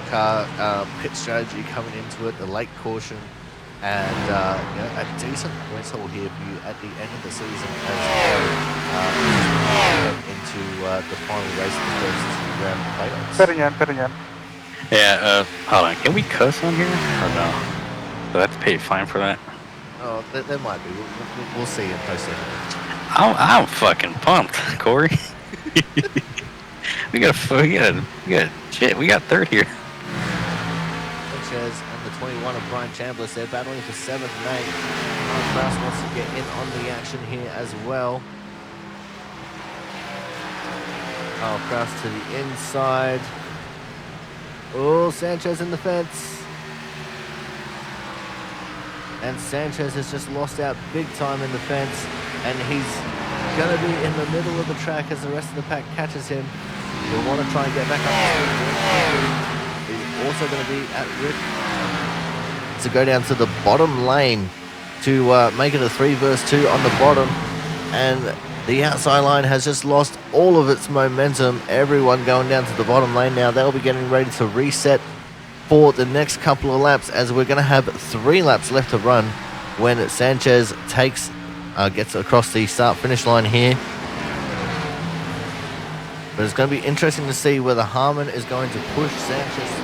car pit strategy coming into it, the late caution, and a decent point total here for you at the end of the season as well, into the final race of the first round of playoffs. Perinyan. Yeah, hold on. Can we cuss on here or no? Do I have to pay a fine for that? Oh, there might be. We'll see in post. I'm fucking pumped, Corey. we got shit. We got third here. Sanchez and the 21 of Brian Chambliss, they're battling for 7th and 8th. Mark Kraus wants to get in on the action here as well. Oh, Kraus to the inside. Oh, Sanchez in the fence. And Sanchez has just lost out big time in the fence. And he's going to be in the middle of the track as the rest of the pack catches him. He'll want to try and get back up. He's also going to be at risk to go down to the bottom lane to make it a 3 versus 2 on the bottom. And the outside line has just lost all of its momentum. Everyone going down to the bottom lane now. They'll be getting ready to reset for the next couple of laps, as we're going to have 3 laps left to run when Sanchez gets across the start-finish line here. But it's going to be interesting to see whether Harmon is going to push Sanchez.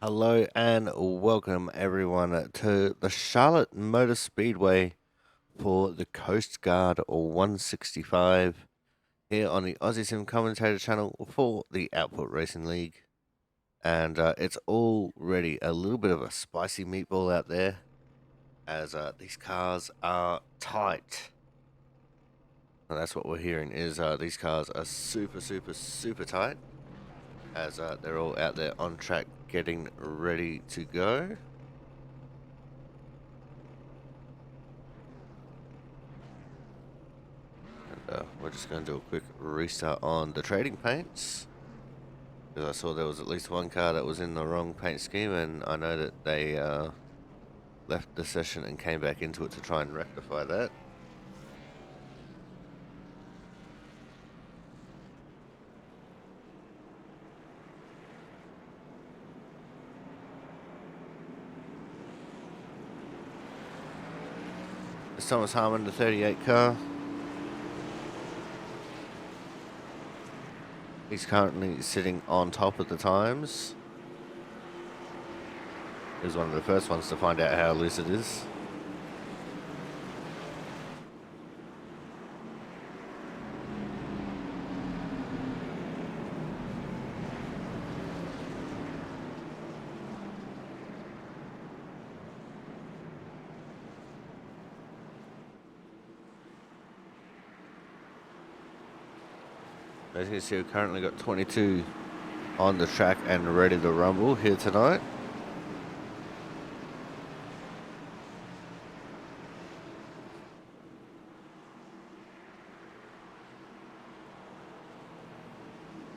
Hello and welcome everyone to the Charlotte Motor Speedway for the Coast Guard 165 here on the Aussie Sim Commentator channel for the Output Racing League. And it's already a little bit of a spicy meatball out there as these cars are tight. And that's what we're hearing is these cars are super tight as they're all out there on track getting ready to go. And we're just going to do a quick restart on the trading paints, because I saw there was at least one car that was in the wrong paint scheme, and I know that they left the session and came back into it to try and rectify that. It's Thomas Harmon, the 38 car. He's currently sitting on top of the times. He was one of the first ones to find out how loose it is. As you can see, we've currently got 22 on the track and ready to rumble here tonight.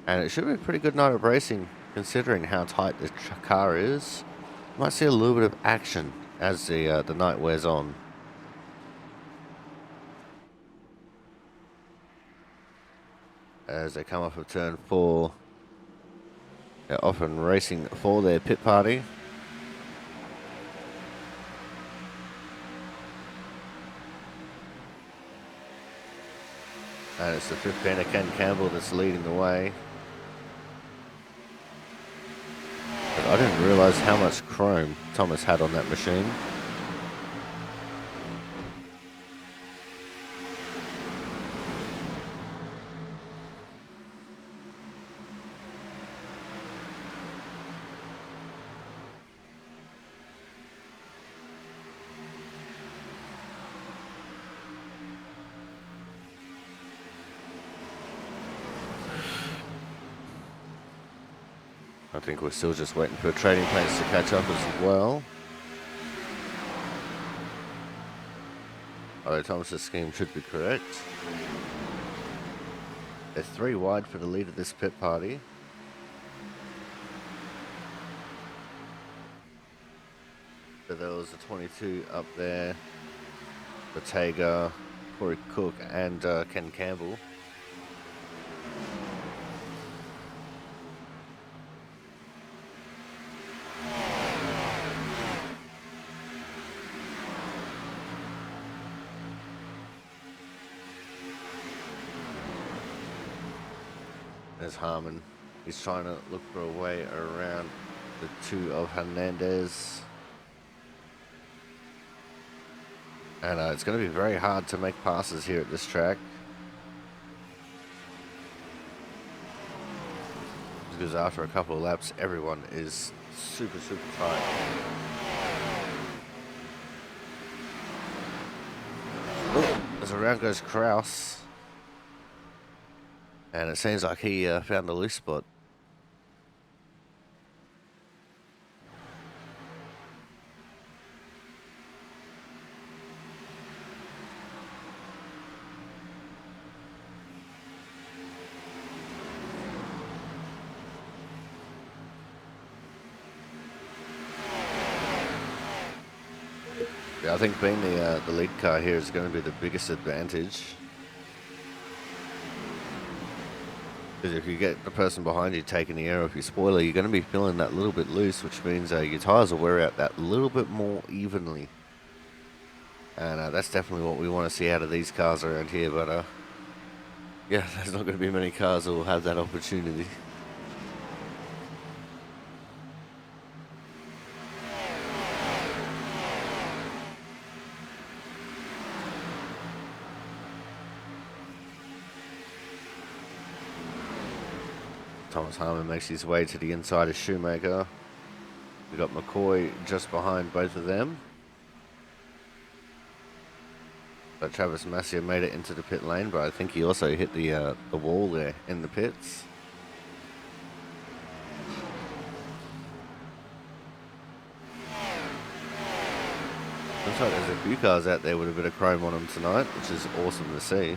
And it should be a pretty good night of racing, considering how tight this car is. Might see a little bit of action as the night wears on. As they come off of turn 4, they're often racing for their pit party. And it's the 5th painter, Ken Campbell, that's leading the way. But I didn't realise how much chrome Thomas had on that machine. I think we're still just waiting for trading paints to catch up as well. Although Thomas's scheme should be correct. They're 3 wide for the lead of this pit party. So there was a 22 up there. Bottega, Corey Cook, and Ken Campbell. There's Harmon. He's trying to look for a way around the 2 of Hernandez. And it's going to be very hard to make passes here at this track, because after a couple of laps, everyone is super tight. As around goes Kraus. And it seems like he found a loose spot. Yeah, I think being the lead car here is going to be the biggest advantage. Because if you get the person behind you taking the air off your spoiler, you're going to be feeling that little bit loose, which means your tyres will wear out that little bit more evenly. And that's definitely what we want to see out of these cars around here. But yeah, there's not going to be many cars that will have that opportunity. Thomas Harmon makes his way to the inside of Shoemaker. We got McCoy just behind both of them. But Travis Massier made it into the pit lane, but I think he also hit the wall there in the pits. Looks like there's a few cars out there with a bit of chrome on them tonight, which is awesome to see.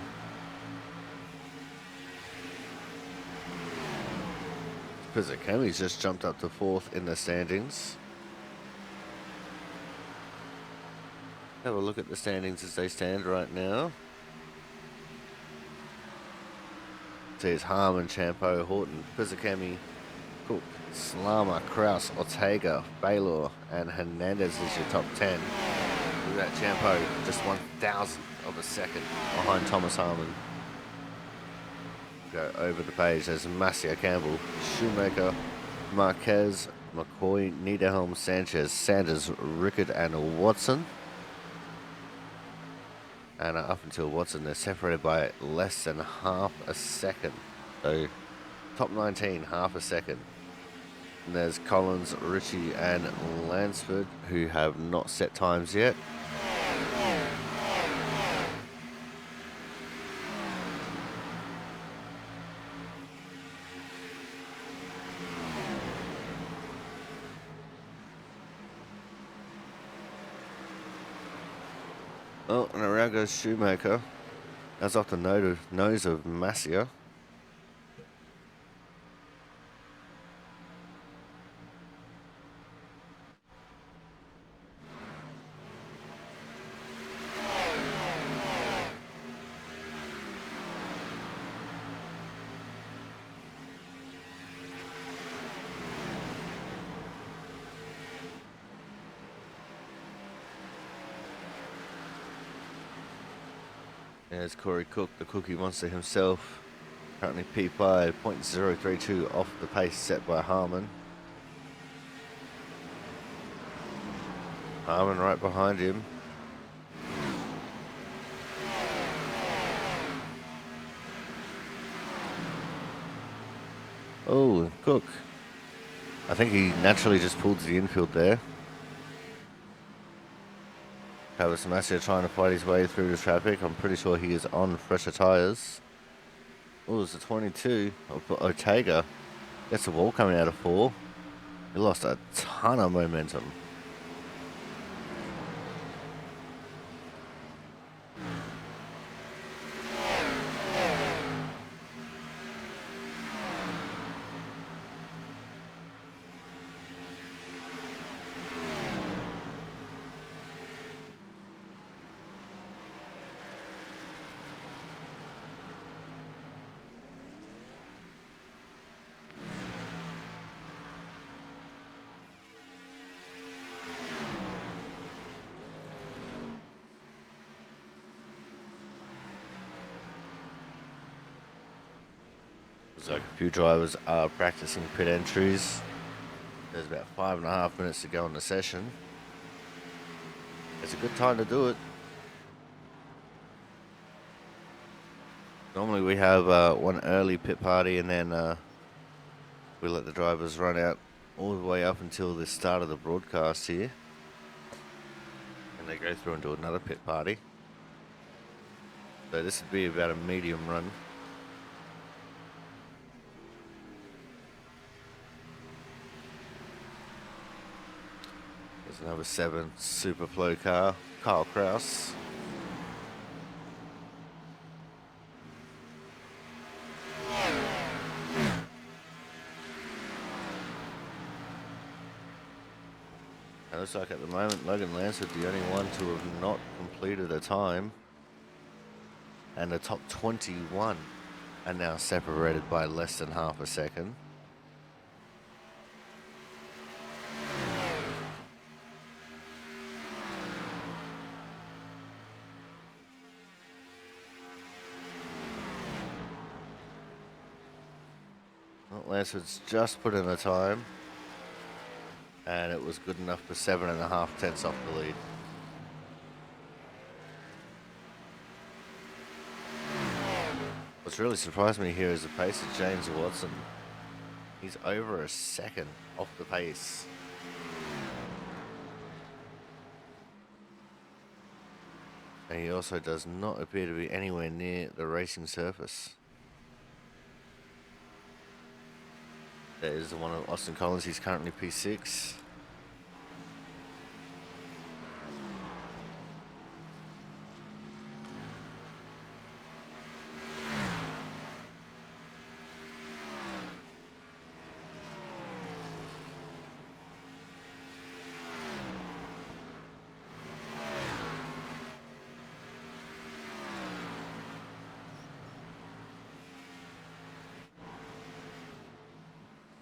Pizzakemi's just jumped up to 4th in the standings. Have a look at the standings as they stand right now. See, it's Harmon, Champo, Horton, Pizzakemi, Cook, Slama, Kraus, Ortega, Baylor, and Hernandez is your top 10. Look at that, Champo, just 1,000th of a second behind Thomas Harmon. Go over the page, there's Massier, Campbell, Shoemaker, Marquez, McCoy, Niederholm, Sanchez, Sanders, Rickard, and Watson. And up until Watson, they're separated by less than half a second. So, top 19, half a second. And there's Collins, Ritchie, and Lansford, who have not set times yet. Oh, and around goes Shoemaker. That's off the nose of Massier. There's Corey Cook, the Cookie Monster himself. Currently P5, 0.032 off the pace set by Harmon. Harmon right behind him. Oh, Cook. I think he naturally just pulled to the infield there. Travis Massier trying to fight his way through the traffic. I'm pretty sure he is on fresher tyres. Oh, it's a 22 of Ortega. Gets the wall coming out of 4. He lost a ton of momentum. So a few drivers are practicing pit entries. There's about 5.5 minutes to go in the session. It's a good time to do it. Normally we have one early pit party and then we let the drivers run out all the way up until the start of the broadcast here. And they go through and do another pit party. So this would be about a medium run. There's another 7 Superflow car, Kyle Kraus. It looks like at the moment Logan Lansford the only one to have not completed a time. And the top 21 are now separated by less than half a second. Well, Lansford's just put in a time. And it was good enough for 7.5 tenths off the lead. What's really surprised me here is the pace of James Watson. He's over a second off the pace. And he also does not appear to be anywhere near the racing surface. That is the one of Austin Collins. He's currently P6.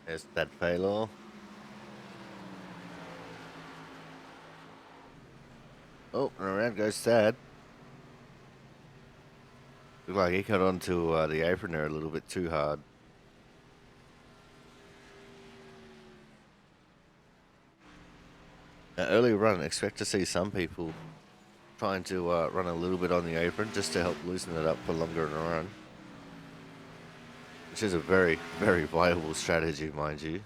There's that failure. Oh, and around goes Thad. Looked like he got onto the apron there a little bit too hard. Now, early run, expect to see some people trying to run a little bit on the apron just to help loosen it up for longer in a run. Which is a very, very viable strategy, mind you.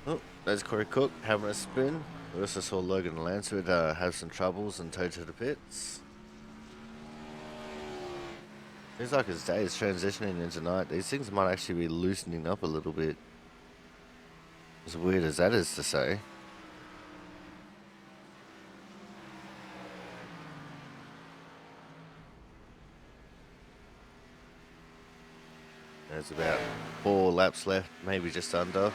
Oh, there's Corey Cook having a spin. We also saw Logan Lansford have some troubles and toe to the pits. Seems like his day is transitioning into night. These things might actually be loosening up a little bit. As weird as that is to say. There's about 4 laps left, maybe just under.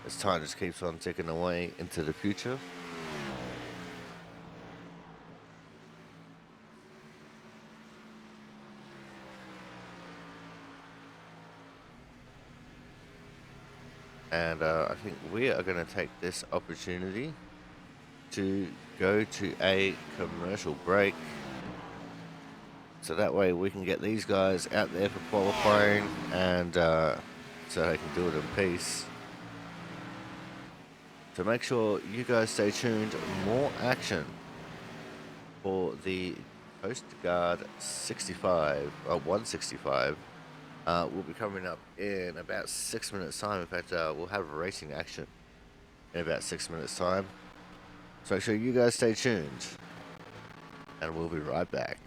As time just keeps on ticking away into the future. And I think we are going to take this opportunity to go to a commercial break. So that way we can get these guys out there for qualifying and so they can do it in peace. So make sure you guys stay tuned. More action for the Coast Guard 165 will be coming up in about 6 minutes time. In fact, we'll have racing action in about 6 minutes time. So make sure you guys stay tuned and we'll be right back.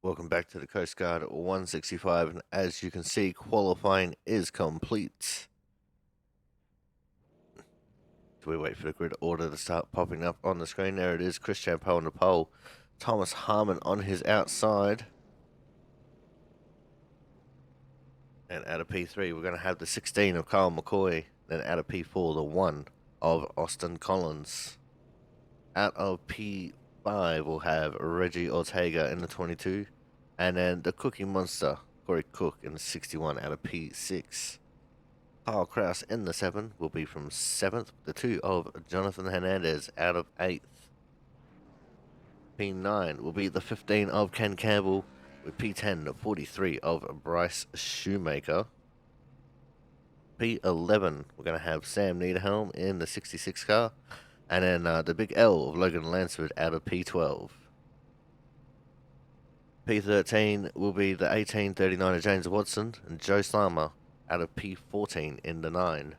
Welcome back to the Coast Guard 165, and as you can see, qualifying is complete. So we wait for the grid order to start popping up on the screen. There it is, Chris Champeau on the pole, Thomas Harmon on his outside. And out of P3, we're going to have the 16 of Kyle McCoy. Then out of P4, the 1 of Austin Collins. Out of P5, we'll have Reggie Ortega in the 22. And then the Cookie Monster, Corey Cook in the 61 out of P6. Kyle Kraus in the 7 will be from 7th. The 2 of Jonathan Hernandez out of 8th. P9 will be the 15 of Ken Campbell, with P10 the 43 of Bryce Shoemaker. P11 we're going to have Sam Niederhelm in the 66 car. And then the big L of Logan Lansford out of P12. P13 will be the 1839 of James Watson and Joe Slammer out of P14 in the 9.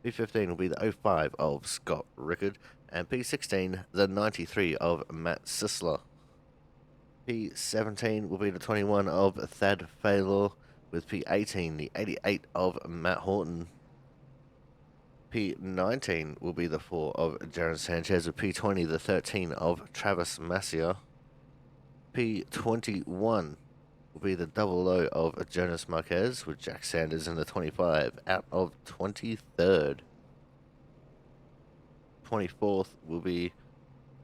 P15 will be the 05 of Scott Rickard, and P16 the 93 of Matt Sisler. P17 will be the 21 of Thad Faylor, with P18 the 88 of Matt Horton. P19 will be the 4 of Jaron Sanchez, with P20 the 13 of Travis Massier. P21 will be the 00 of Jonas Marquez, with Jack Sanders in the 25 out of 23rd. 24th will be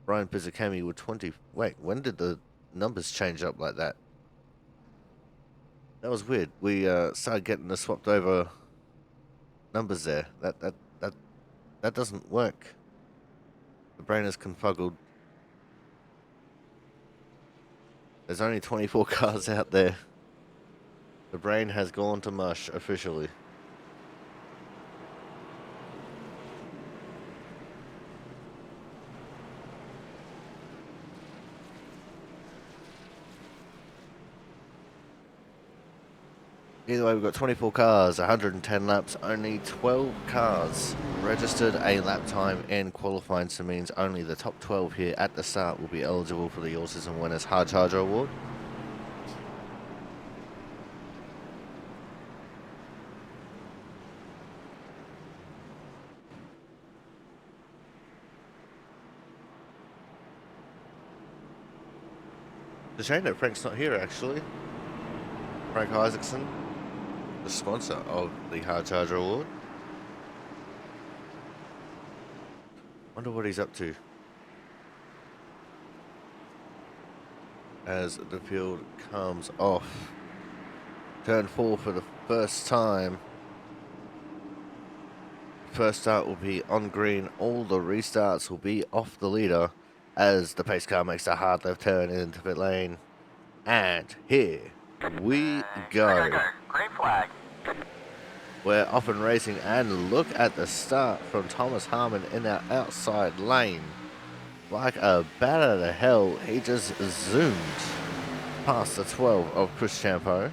Brian Pizzicami with 20. Wait, when did the numbers change up like that? That was weird. We started getting the swapped over numbers there. That doesn't work. The brain is confuggled. There's only 24 cars out there. The brain has gone to mush officially. Either way, we've got 24 cars, 110 laps, only 12 cars registered a lap time in qualifying, so means only the top 12 here at the start will be eligible for the Autism Winners Hard Charger Award. It's a shame that Frank's not here, actually. Frank Isaacson, the sponsor of the Hard Charger Award. Wonder what he's up to. As the field comes off. Turn 4 for the first time. First start will be on green. All the restarts will be off the leader as the pace car makes a hard left turn into pit lane. And here we go. Green flag. We're off and racing, and look at the start from Thomas Harmon in our outside lane. Like a bat out of hell, he just zoomed past the 12 of Chris Champeau.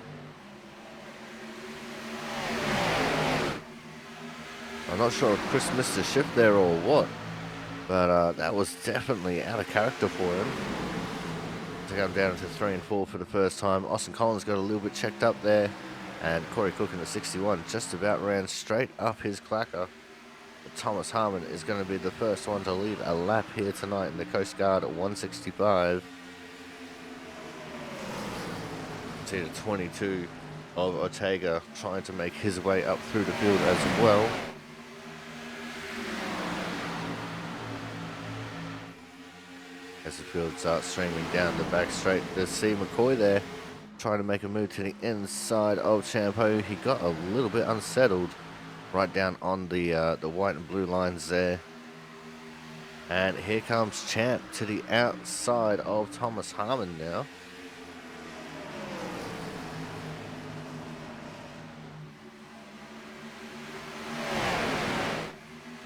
I'm not sure if Chris missed a shift there or what, but that was definitely out of character for him. To come down to 3 and 4 for the first time. Austin Collins got a little bit checked up there, and Corey Cook in the 61 just about ran straight up his clacker. But Thomas Harmon is going to be the first one to lead a lap here tonight in the Coast Guard at 165. See the 22 of Ortega trying to make his way up through the field as well. As the field starts streaming down the back straight, there's C. McCoy there trying to make a move to the inside of Champeau. He got a little bit unsettled right down on the white and blue lines there. And here comes Champ to the outside of Thomas Harmon now.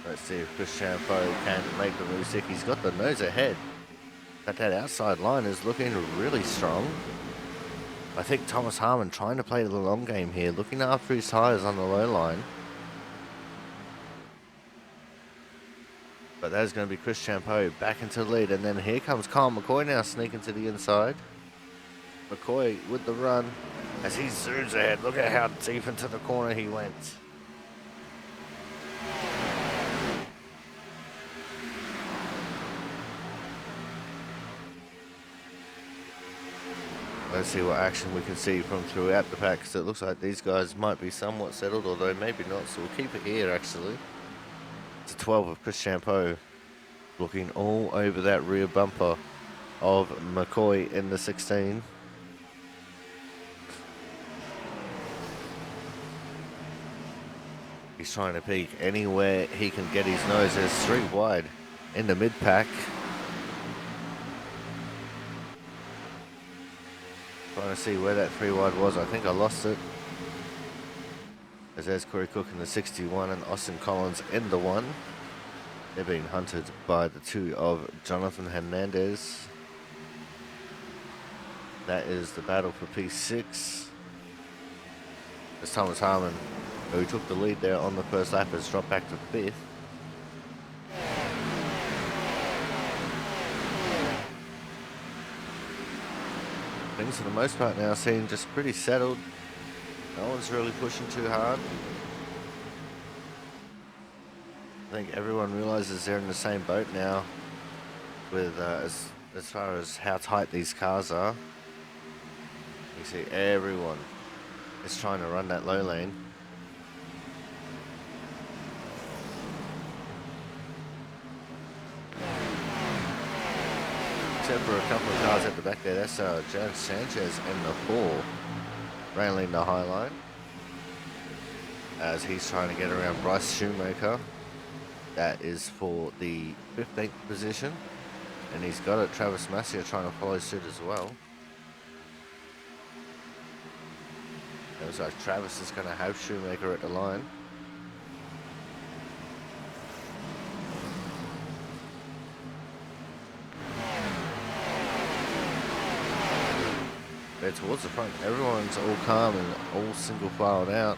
Let's see if Chris Champeau can make the move stick. He's got the nose ahead. But that outside line is looking really strong. I think Thomas Harmon trying to play the long game here, looking after his tyres on the low line. But that is going to be Chris Champeau back into the lead, and then here comes Kyle McCoy now sneaking to the inside. McCoy with the run as he zooms ahead. Look at how deep into the corner he went. Let's see what action we can see from throughout the pack, because it looks like these guys might be somewhat settled, although maybe not, so we'll keep it here actually. It's a 12 of Chris Champeau looking all over that rear bumper of McCoy in the 16. He's trying to peek anywhere he can get his nose. There's 3 wide in the mid pack. Trying to see where that 3 wide was. I think I lost it. As there's Corey Cook in the 61 and Austin Collins in the 1. They're being hunted by the 2 of Jonathan Hernandez. That is the battle for P6. As Thomas Harmon, who took the lead there on the first lap, has dropped back to 5th. Things for the most part now seem just pretty settled. No one's really pushing too hard. I think everyone realizes they're in the same boat now with as far as how tight these cars are. You see everyone is trying to run that low lane. Except for a couple of cars at the back there. That's Jan Sanchez in the 4 railing the high line as he's trying to get around Bryce Shoemaker. That is for the 15th position, and he's got it. Travis Massier trying to follow suit as well. It looks like Travis is going to have Shoemaker at the line. They're towards the front. Everyone's all calm and all single filed out.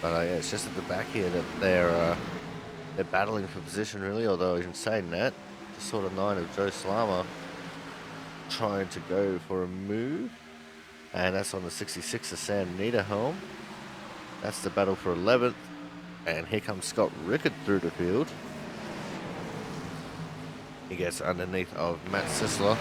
But yeah, it's just at the back here that they're battling for position really, although in saying that, the sort of 9 of Joe Slama trying to go for a move. And that's on the 66 of Sam Niederholm. That's the battle for 11th. And here comes Scott Rickard through the field. He gets underneath of Matt Sisler.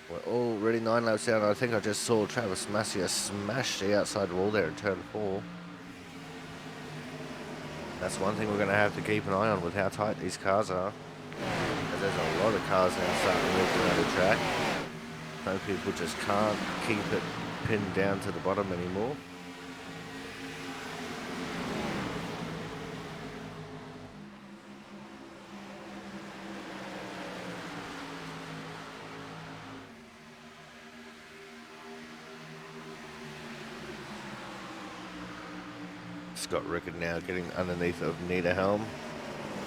We're already 9 laps down. I think I just saw Travis Massier smash the outside wall there in turn 4. That's one thing we're going to have to keep an eye on with how tight these cars are. As there's a lot of cars now starting to move around the track. Some people just can't keep it pinned down to the bottom anymore. Scott Rickard now getting underneath of Niederholm,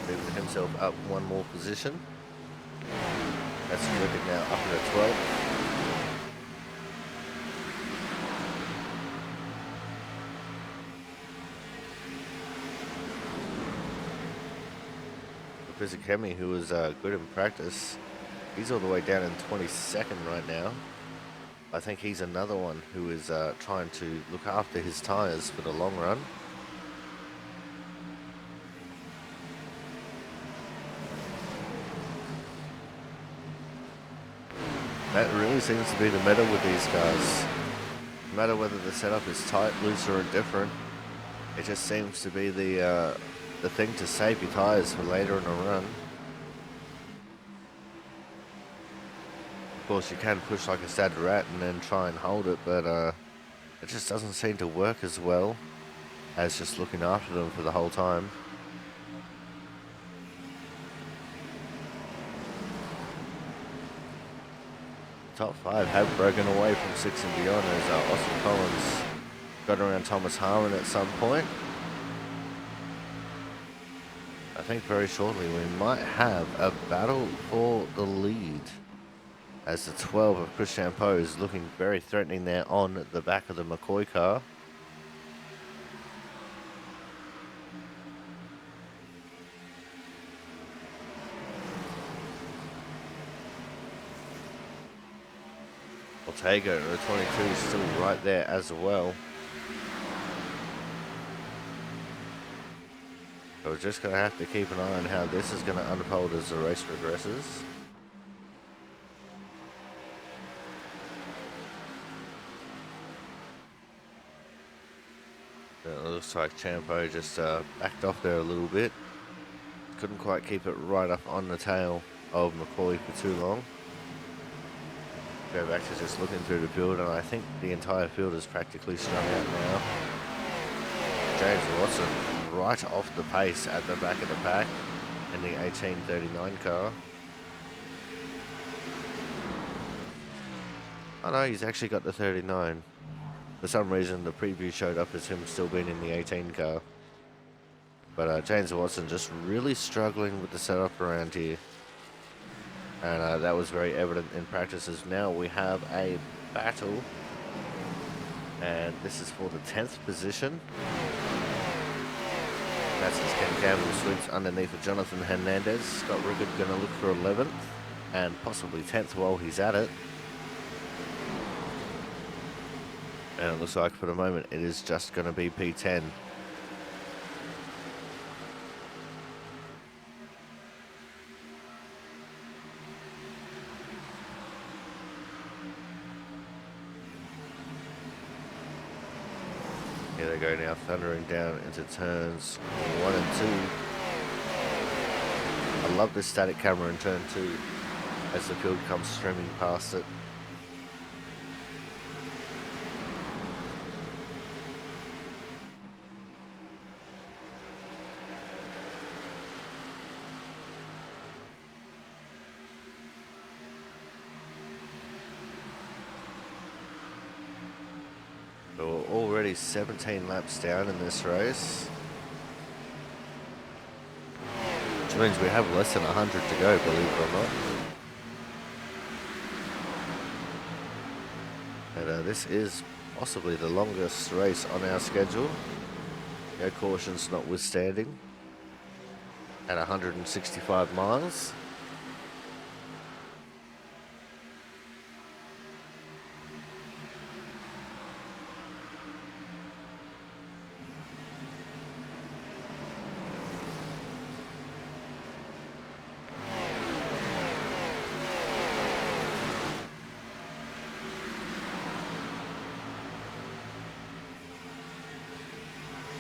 moving himself up 1 more position. That's Rickard now up at 12. Fizikemi, who was good in practice, he's all the way down in 22nd right now. I think he's another one who is trying to look after his tyres for the long run. That really seems to be the meta with these cars. No matter whether the setup is tight, loose, or indifferent, it just seems to be the thing to save your tyres for later in a run. Of course, you can push like a sad rat and then try and hold it, but it just doesn't seem to work as well as just looking after them for the whole time. Top 5 have broken away from 6 and beyond as Austin Collins got around Thomas Harmon at some point. I think very shortly we might have a battle for the lead, as the 12 of Chris Champeau is looking very threatening there on the back of the McCoy car. Ortega, the 22, is still right there as well. So we're just going to have to keep an eye on how this is going to unfold as the race progresses. It looks like Champeau just backed off there a little bit. Couldn't quite keep it right up on the tail of McCoy for too long. Go back to just looking through the field, and I think the entire field is practically strung out now. James Watson right off the pace at the back of the pack in the 1839 car. Oh no, he's actually got the 39. For some reason, the preview showed up as him still being in the 18 car. But James Watson just really struggling with the setup around here. And that was very evident in practices. Now we have a battle. And this is for the 10th position. That's as Ken Campbell sweeps underneath of Jonathan Hernandez. Scott Rickard going to look for 11th and possibly 10th while he's at it. And it looks like for the moment it is just going to be P10. Here they go now, thundering down into turns 1 and 2. I love this static camera in turn 2 as the field comes streaming past it. So we're already 17 laps down in this race, which means we have less than 100 to go, believe it or not. And this is possibly the longest race on our schedule, no cautions notwithstanding, at 165 miles.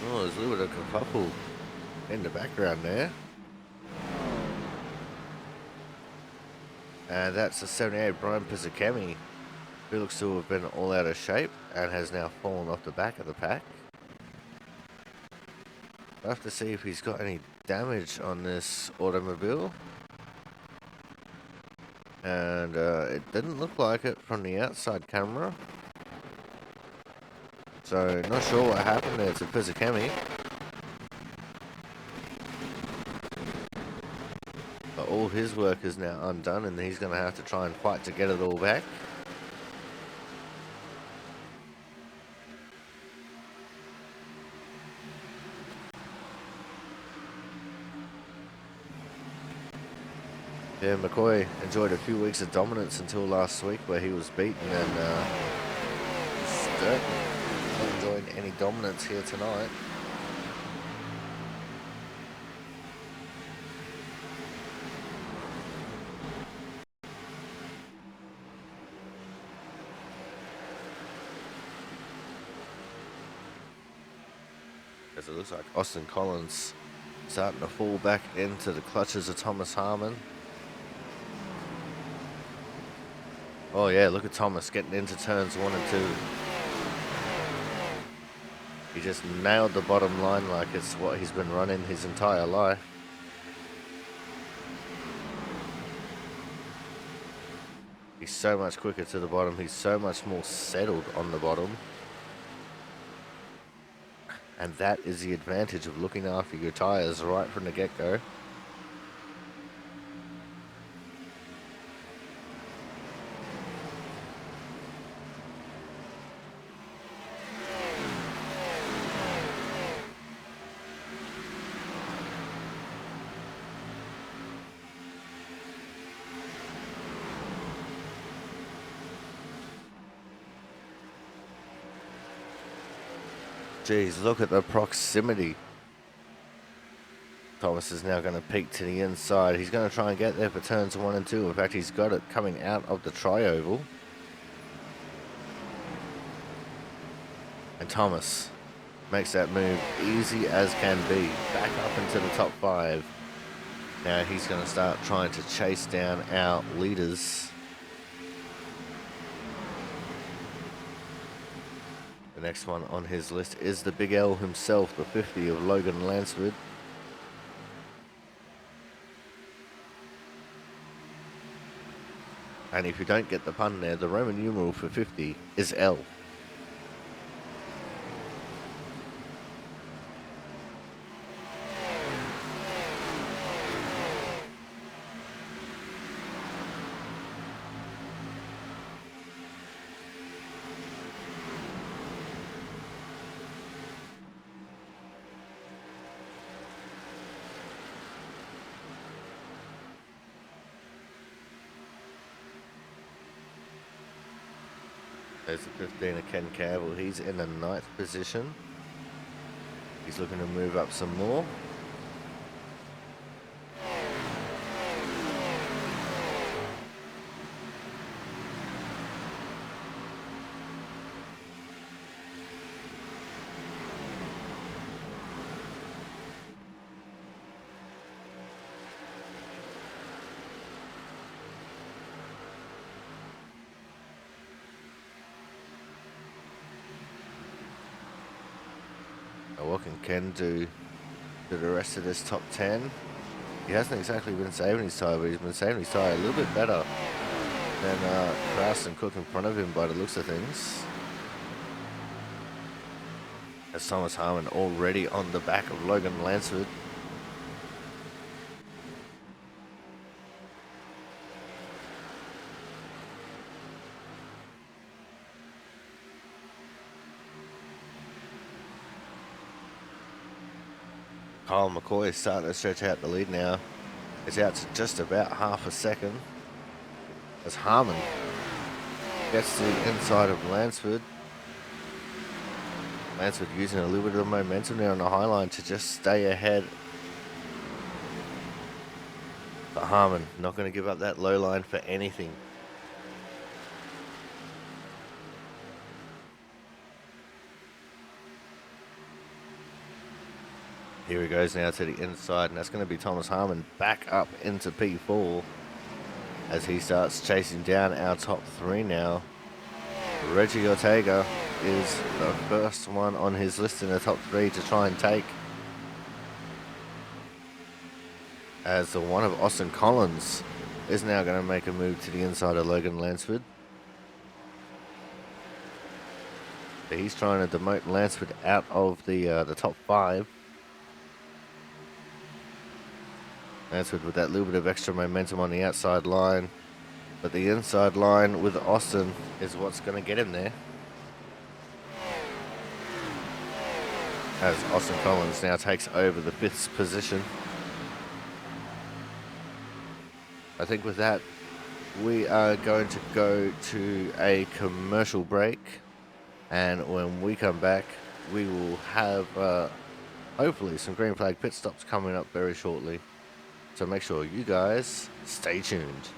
Oh, there's a little bit of kerfuffle in the background there. And that's the 78 Brian Pizzicami, who looks to have been all out of shape and has now fallen off the back of the pack. I'll have to see if he's got any damage on this automobile. And it didn't look like it from the outside camera. So, not sure what happened there to Pizzicami. But all his work is now undone, and he's going to have to try and fight to get it all back. Yeah, McCoy enjoyed a few weeks of dominance until last week where he was beaten, and certainly not enjoying any dominance here tonight. As it looks like Austin Collins starting to fall back into the clutches of Thomas Harmon. Oh yeah, look at Thomas getting into turns 1 and 2. He just nailed the bottom line like it's what he's been running his entire life. He's so much quicker to the bottom. He's so much more settled on the bottom. And that is the advantage of looking after your tyres right from the get-go. Geez, look at the proximity. Thomas is now going to peek to the inside. He's going to try and get there for turns 1 and 2. In fact, he's got it coming out of the tri-oval. And Thomas makes that move easy as can be. Back up into the top 5. Now he's going to start trying to chase down our leaders. The next one on his list is the Big L himself, the 50 of Logan Lansford. And if you don't get the pun there, the Roman numeral for 50 is L. There's the 15 of Ken Cavill. He's in the 9th position. He's looking to move up some more. What can Ken do to the rest of this top 10? He hasn't exactly been saving his tyre, but he's been saving his tyre a little bit better than Kraus and Cook in front of him by the looks of things. As Thomas Harmon already on the back of Logan Lansford. Kyle McCoy is starting to stretch out the lead now. It's out to just about half a second. As Harmon gets to the inside of Lansford. Lansford using a little bit of momentum there on the high line to just stay ahead. But Harmon not going to give up that low line for anything. Here he goes now to the inside, and that's going to be Thomas Harmon back up into P4 as he starts chasing down our top 3 now. Reggie Ortega is the first one on his list in the top 3 to try and take. As the one of Austin Collins is now going to make a move to the inside of Logan Lansford. So he's trying to demote Lansford out of the top 5. Lansford with that little bit of extra momentum on the outside line. But the inside line with Austin is what's going to get him there. As Austin Collins now takes over the 5th position. I think with that, we are going to go to a commercial break. And when we come back, we will have hopefully some green flag pit stops coming up very shortly. So make sure you guys stay tuned.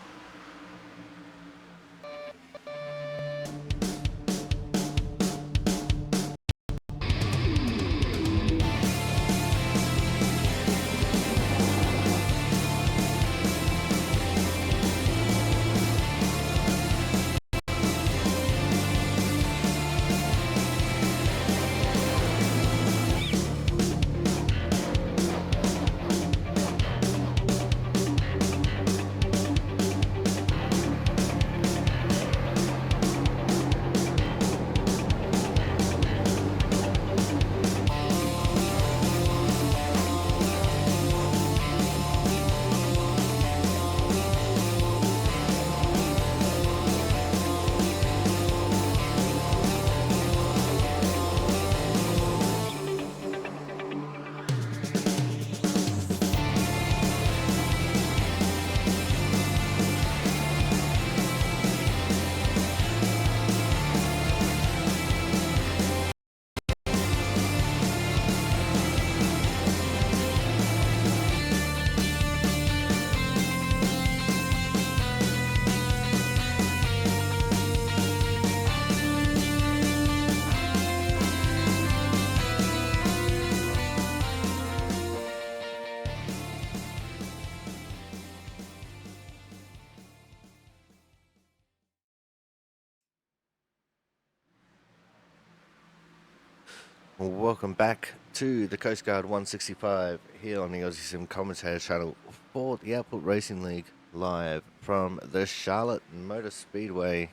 Welcome back to the Coast Guard 165 here on the Aussie Sim Commentator channel for the Output Racing League live from the Charlotte Motor Speedway.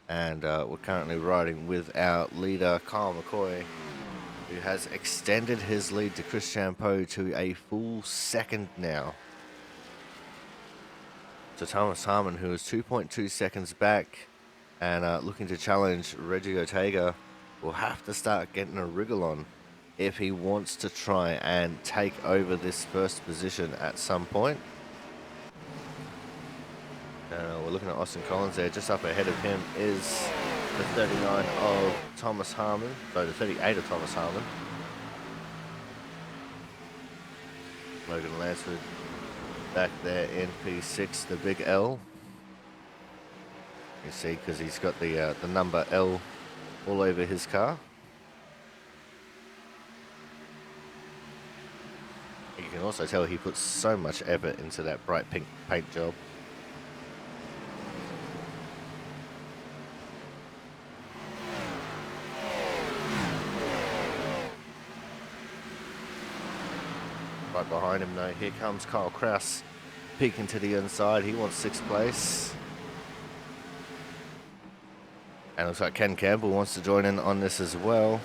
And we're currently riding with our leader Kyle McCoy, who has extended his lead to Chris Champeau to a full second now. So Thomas Harmon, who is 2.2 seconds back and looking to challenge Reggie Ortega, will have to start getting a wriggle on if he wants to try and take over this first position at some point. We're looking at Austin Collins there. Just up ahead of him is the 39 of Thomas Harmon, so the 38 of Thomas Harmon. Logan Lansford back there in P6, the big L. You see, because he's got the number L all over his car. You can also tell he puts so much effort into that bright pink paint job. Right behind him though, here comes Kyle Kraus peeking to the inside. He wants 6th place. And it looks like Ken Campbell wants to join in on this as well.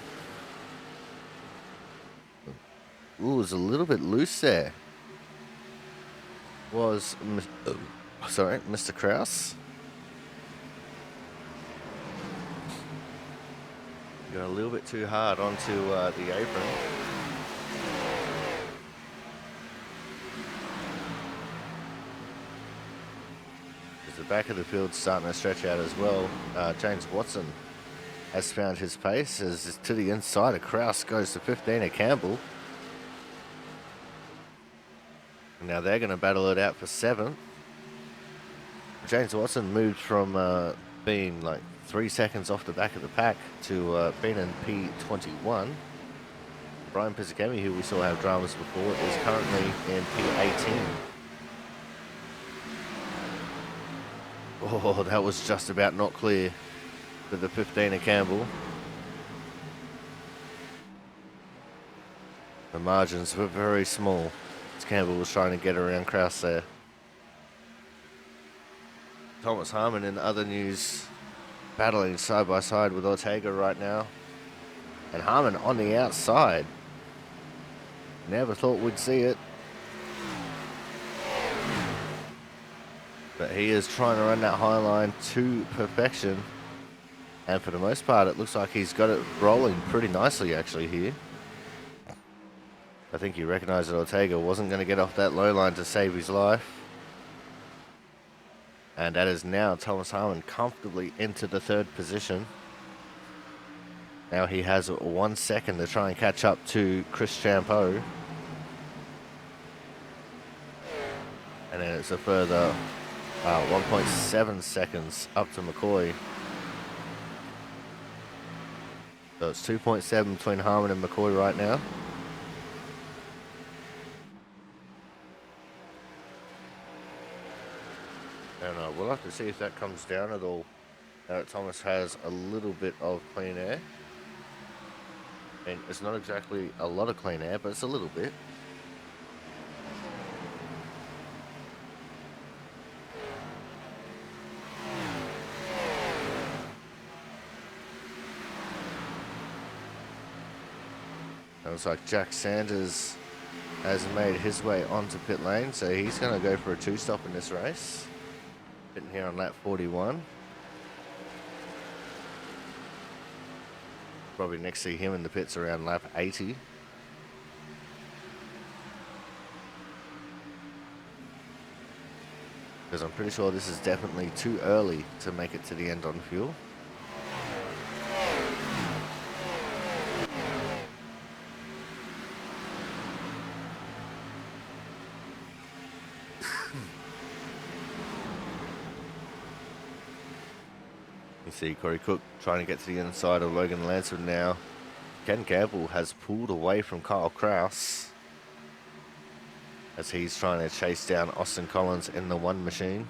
Ooh, it was a little bit loose there. Was, sorry, Mr. Kraus. Got a little bit too hard onto the apron. The back of the field starting to stretch out as well. James Watson has found his pace as to the inside of Kraus goes to 15 of Campbell. Now they're going to battle it out for 7th. James Watson moved from being like 3 seconds off the back of the pack to being in P21. Brian Pizzicami, who we saw have dramas before, is currently in P18. Oh, that was just about not clear for the 15 of Campbell. The margins were very small as Campbell was trying to get around Kraus there. Thomas Harmon, in other news, battling side by side with Ortega right now. And Harmon on the outside. Never thought we'd see it. But he is trying to run that high line to perfection. And for the most part, it looks like he's got it rolling pretty nicely actually here. I think he recognized that Ortega wasn't going to get off that low line to save his life. And that is now Thomas Harmon comfortably into the 3rd position. Now he has 1 second to try and catch up to Chris Champeau. And then it's a further 1.7 seconds up to McCoy. So it's 2.7 between Harmon and McCoy right now. And we'll have to see if that comes down at all. Now that Thomas has a little bit of clean air. And it's not exactly a lot of clean air, but it's a little bit. It looks like Jack Sanders has made his way onto pit lane, so he's going to go for a 2-stop in this race. Sitting here on lap 41. Probably next see him in the pits around lap 80. Because I'm pretty sure this is definitely too early to make it to the end on fuel. You see Corey Cook trying to get to the inside of Logan Lansford now. Ken Campbell has pulled away from Kyle Kraus as he's trying to chase down Austin Collins in the 1 machine.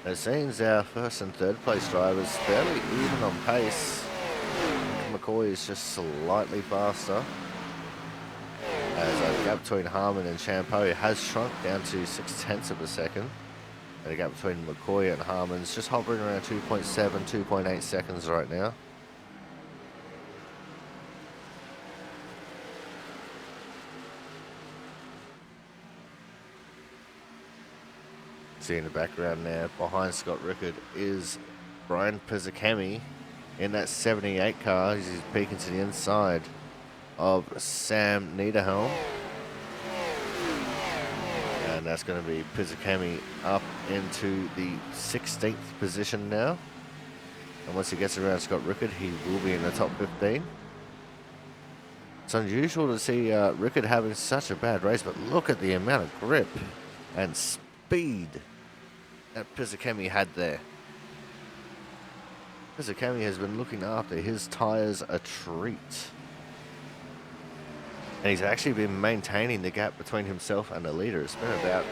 It seems our first and third place drivers fairly even on pace. McCoy is just slightly faster, as the gap between Harmon and Champeau has shrunk down to 0.6 of a second. And the gap between McCoy and Harmon is just hovering around 2.7, 2.8 seconds right now. See in the background there, behind Scott Rickard, is Brian Pizzicami in that 78 car. He's peeking to the inside of Sam Niederhelm. And that's going to be Pizzicami up into the 16th position now. And once he gets around Scott Rickard, he will be in the top 15. It's unusual to see Rickard having such a bad race, but look at the amount of grip and speed that Pizzicami had there. Pizzicami has been looking after his tyres a treat. And he's actually been maintaining the gap between himself and the leader. It's been about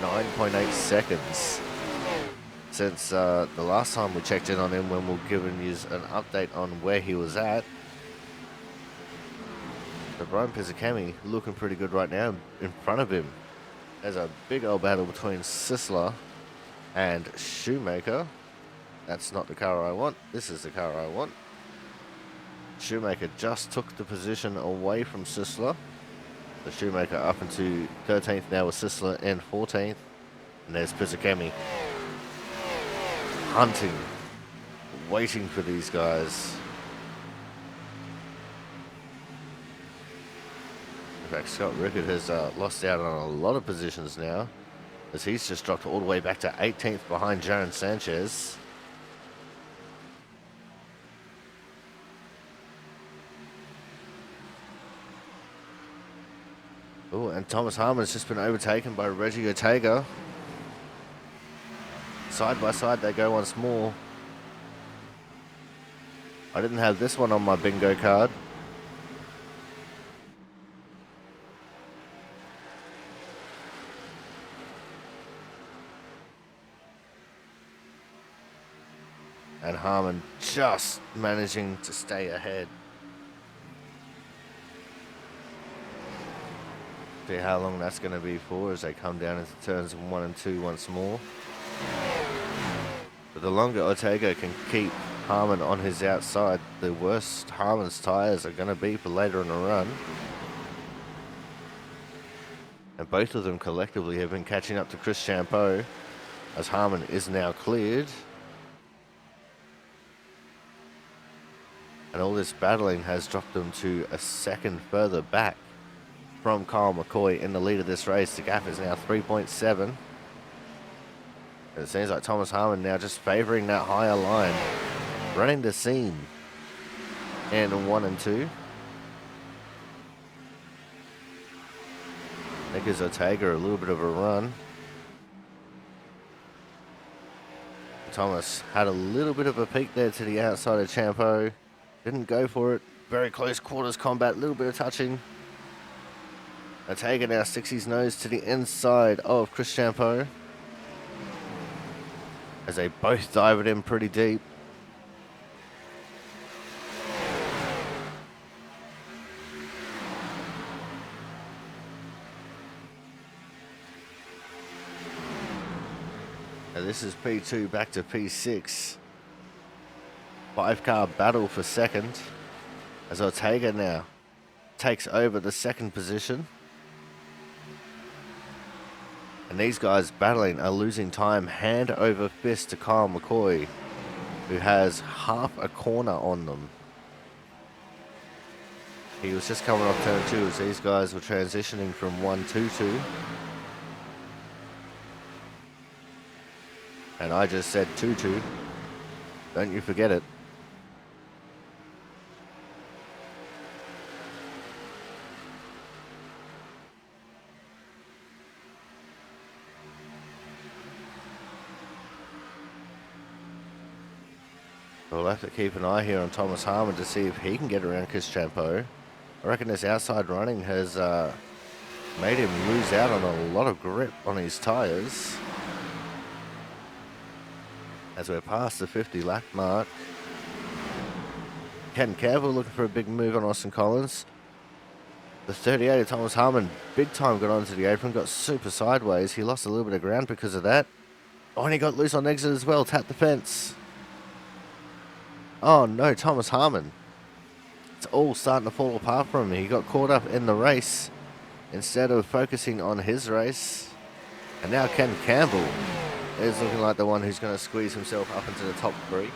9.8 seconds since the last time we checked in on him, when we're giving you an update on where he was at. So Brian Pizzicami looking pretty good right now. In front of him, there's a big old battle between Sisler and Shoemaker. That's not the car I want. This is the car I want. Shoemaker just took the position away from Sisler. The Shoemaker up into 13th now with Sisler in 14th. And there's Pizzicami hunting, waiting for these guys. In fact, Scott Rickard has lost out on a lot of positions now, as he's just dropped all the way back to 18th behind Jaron Sanchez. Oh, and Thomas Harmon's just been overtaken by Reggie Ortega. Side by side they go once more. I didn't have this one on my bingo card. And Harmon just managing to stay ahead. See how long that's going to be for as they come down into turns 1 and 2 once more. But the longer Ortega can keep Harmon on his outside, the worse Harmon's tyres are going to be for later in the run. And both of them collectively have been catching up to Chris Champeau, as Harmon is now cleared. And all this battling has dropped them to a second further back from Kyle McCoy in the lead of this race. The gap is now 3.7. And it seems like Thomas Harmon now just favouring that higher line, running the seam in 1 and 2. I think gives Ortega a little bit of a run. Thomas had a little bit of a peek there to the outside of Champeau. Didn't go for it. Very close quarters combat, a little bit of touching. Ortega now sticks his nose to the inside of Chris Champeau, as they both dive it in pretty deep. And this is P2 back to P6. 5-car battle for second, as Ortega now takes over the second position. And these guys battling are losing time hand over fist to Kyle McCoy, who has half a corner on them. He was just coming off turn 2 as these guys were transitioning from 1-2-2. And I just said 2-2. Don't you forget it. We'll have to keep an eye here on Thomas Harmon to see if he can get around Chris Champeau. I reckon this outside running has made him lose out on a lot of grip on his tyres. as we're past the 50 lap mark. Ken Campbell looking for a big move on Austin Collins. The 38 of Thomas Harmon, big time, got onto the apron, got super sideways. He lost a little bit of ground because of that. Oh, and he got loose on exit as well, tapped the fence. Oh no, Thomas Harmon. It's all starting to fall apart for him. He got caught up in the race instead of focusing on his race. And now Ken Campbell is looking like the one who's going to squeeze himself up into the top 3.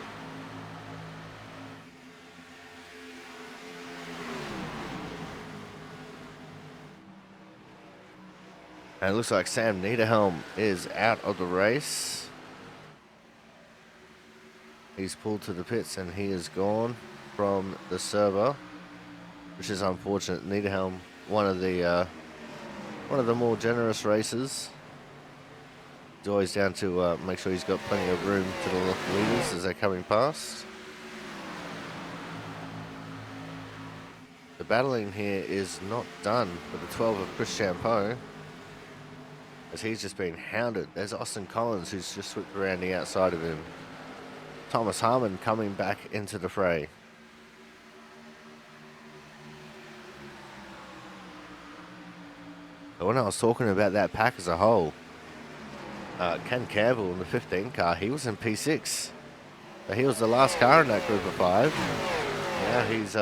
And it looks like Sam Niederhelm is out of the race. He's pulled to the pits and he is gone from the server, which is unfortunate. Niederhelm, one of the more generous racers. He's always down to make sure he's got plenty of room to the leaders as they're coming past. The battling here is not done for the 12 of Chris Champeau, as he's just been hounded. There's Austin Collins, who's just whipped around the outside of him. Thomas Harmon coming back into the fray. But when I was talking about that pack as a whole, Ken Campbell in the 15 car, he was in P6. So he was the last car in that group of 5. Now he's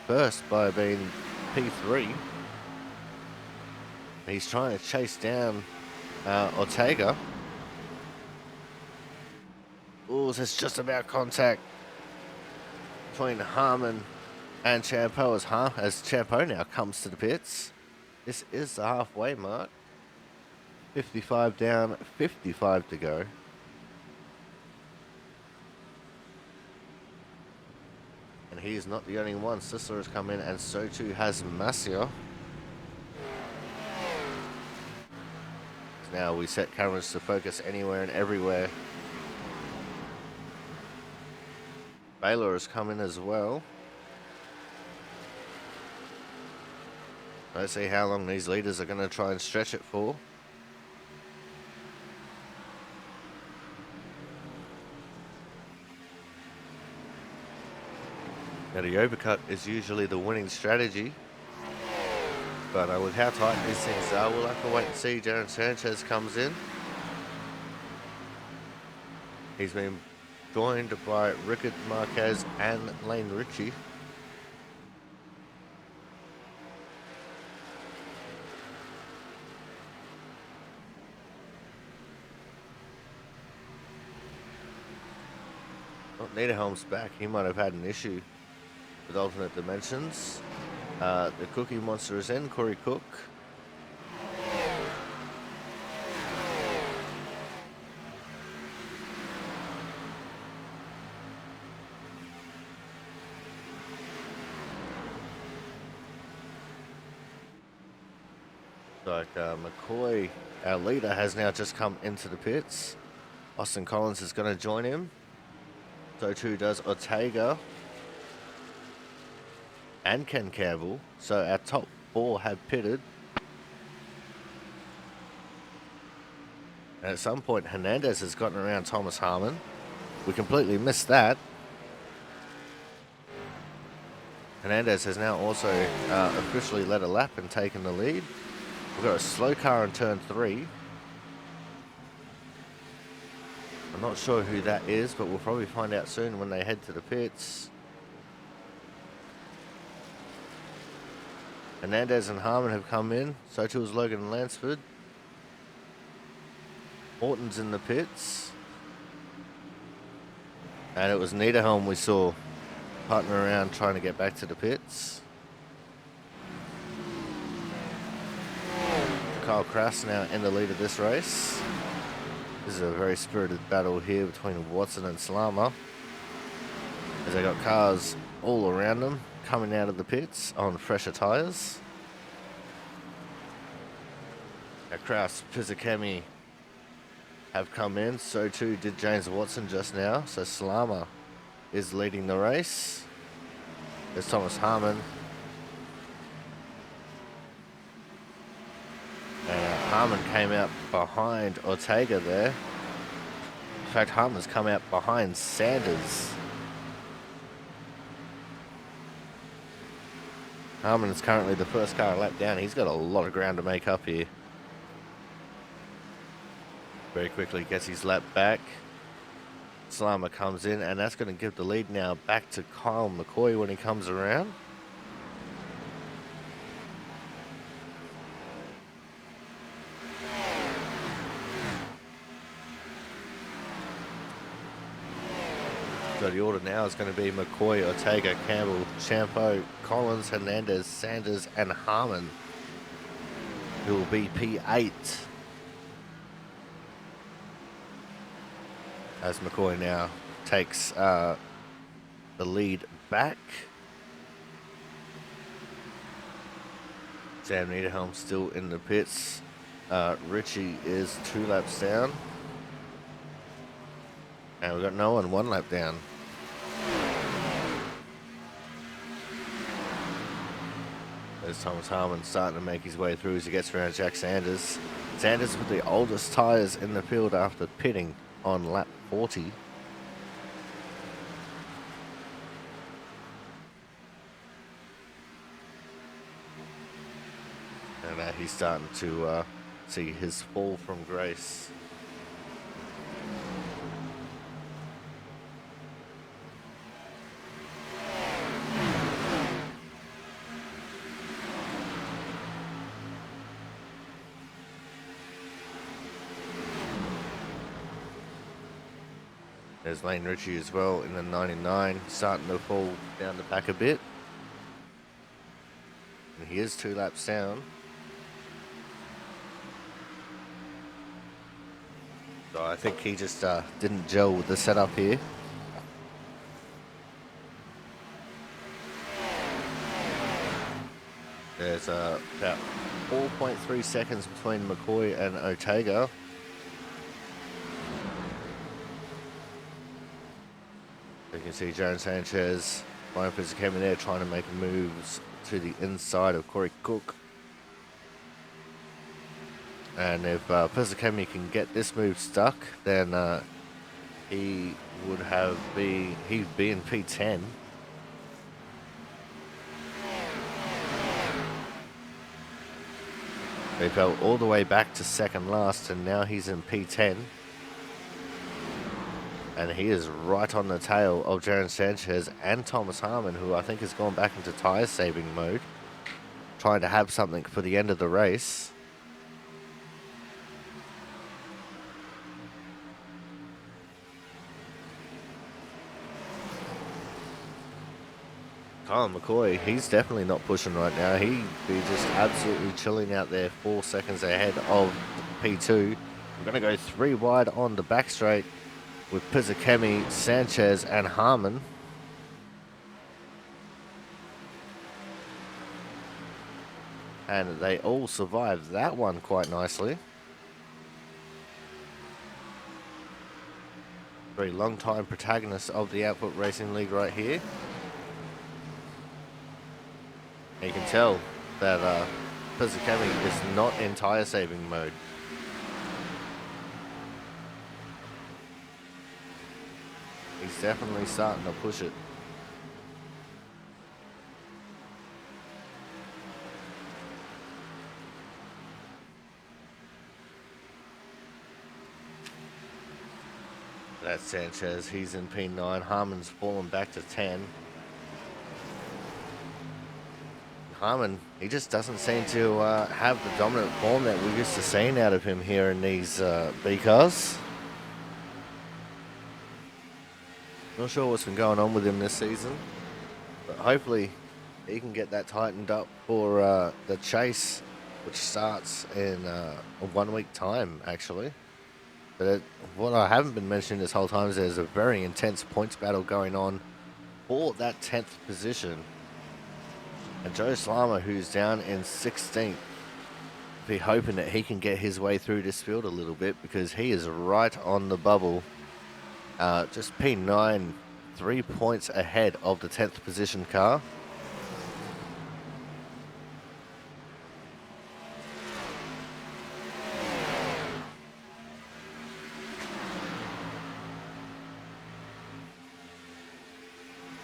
first by being P3. He's trying to chase down Ortega. Oh, there's just about contact between Harmon and Champeau as Champeau now comes to the pits. This is the halfway mark. 55 down, 55 to go. And he is not the only one. Sisler has come in, and so too has Masia. Now we set cameras to focus anywhere and everywhere. Baylor has come in as well. Let's see how long these leaders are going to try and stretch it for. Now the overcut is usually the winning strategy, but with how tight these things are, we'll have to wait and see. Jaron Sanchez comes in. He's been joined by Rickard Marquez and Lane Ritchie. Oh, Niederhelm's back. He might have had an issue with alternate dimensions. The Cookie Monster is in, Corey Cook. Like McCoy, our leader, has now just come into the pits. Austin Collins is going to join him. So too does Ortega and Ken Campbell. So our top 4 have pitted. And at some point, Hernandez has gotten around Thomas Harmon. We completely missed that. Hernandez has now also officially led a lap and taken the lead. We've got a slow car in turn 3. I'm not sure who that is, but we'll probably find out soon when they head to the pits. Hernandez and Harmon have come in. So too is Logan and Lansford. Morton's in the pits. And it was Niederhelm we saw partner around trying to get back to the pits. Kyle Krass now in the lead of this race. This is a very spirited battle here between Watson and Slama, as they got cars all around them coming out of the pits on fresher tyres. Now Kraus, Pizzacami have come in, so too did James Watson just now. So Slama is leading the race. There's Thomas Harmon. And Harmon came out behind Ortega there. fact, Harmon's come out behind Sanders. Harmon is currently the first car a lap down. He's got a lot of ground to make up here. Very quickly gets his lap back. Slama comes in, and that's going to give the lead now back to Kyle McCoy when he comes around. So the order now is going to be McCoy, Ortega, Campbell, Champo, Collins, Hernandez, Sanders, and Harmon, who will be P8. As McCoy now takes the lead back. Sam Niederhelm still in the pits. Richie is 2 laps down. And we've got no one 1 lap down. There's Thomas Harmon starting to make his way through as he gets around Jack Sanders. Sanders with the oldest tyres in the field after pitting on lap 40. And he's starting to see his fall from grace. There's Lane Ritchie as well in the 99, starting to fall down the back a bit. And he is 2 laps down. So I think he just didn't gel with the setup here. There's about 4.3 seconds between McCoy and Ortega. You can see Jaron Sanchez, Ryan Fizikemi there trying to make moves to the inside of Corey Cook. And if Fizikemi can get this move stuck, then he'd be in P10. He fell all the way back to second last, and now he's in P10. And he is right on the tail of Jaron Sanchez and Thomas Harmon, who I think has gone back into tyre saving mode, trying to have something for the end of the race. Kyle McCoy, he's definitely not pushing right now. He'd be just absolutely chilling out there 4 seconds ahead of P2. We're going to go 3 wide on the back straight with Fizikemi, Sanchez, and Harmon. And they all survived that one quite nicely. Very long-time protagonists of the Output Racing League right here. And you can tell that Fizikemi is not in tyre saving mode. He's definitely starting to push it. That's Sanchez, he's in P9. Harmon's fallen back to 10. Harmon, he just doesn't seem to have the dominant form that we're used to seeing out of him here in these B cars. Not sure what's been going on with him this season, but hopefully he can get that tightened up for the chase, which starts in 1 week time, actually. But what I haven't been mentioning this whole time is there's a very intense points battle going on for that 10th position. And Joe Slama, who's down in 16th, be hoping that he can get his way through this field a little bit, because he is right on the bubble. Just P9, 3 points ahead of the 10th position car.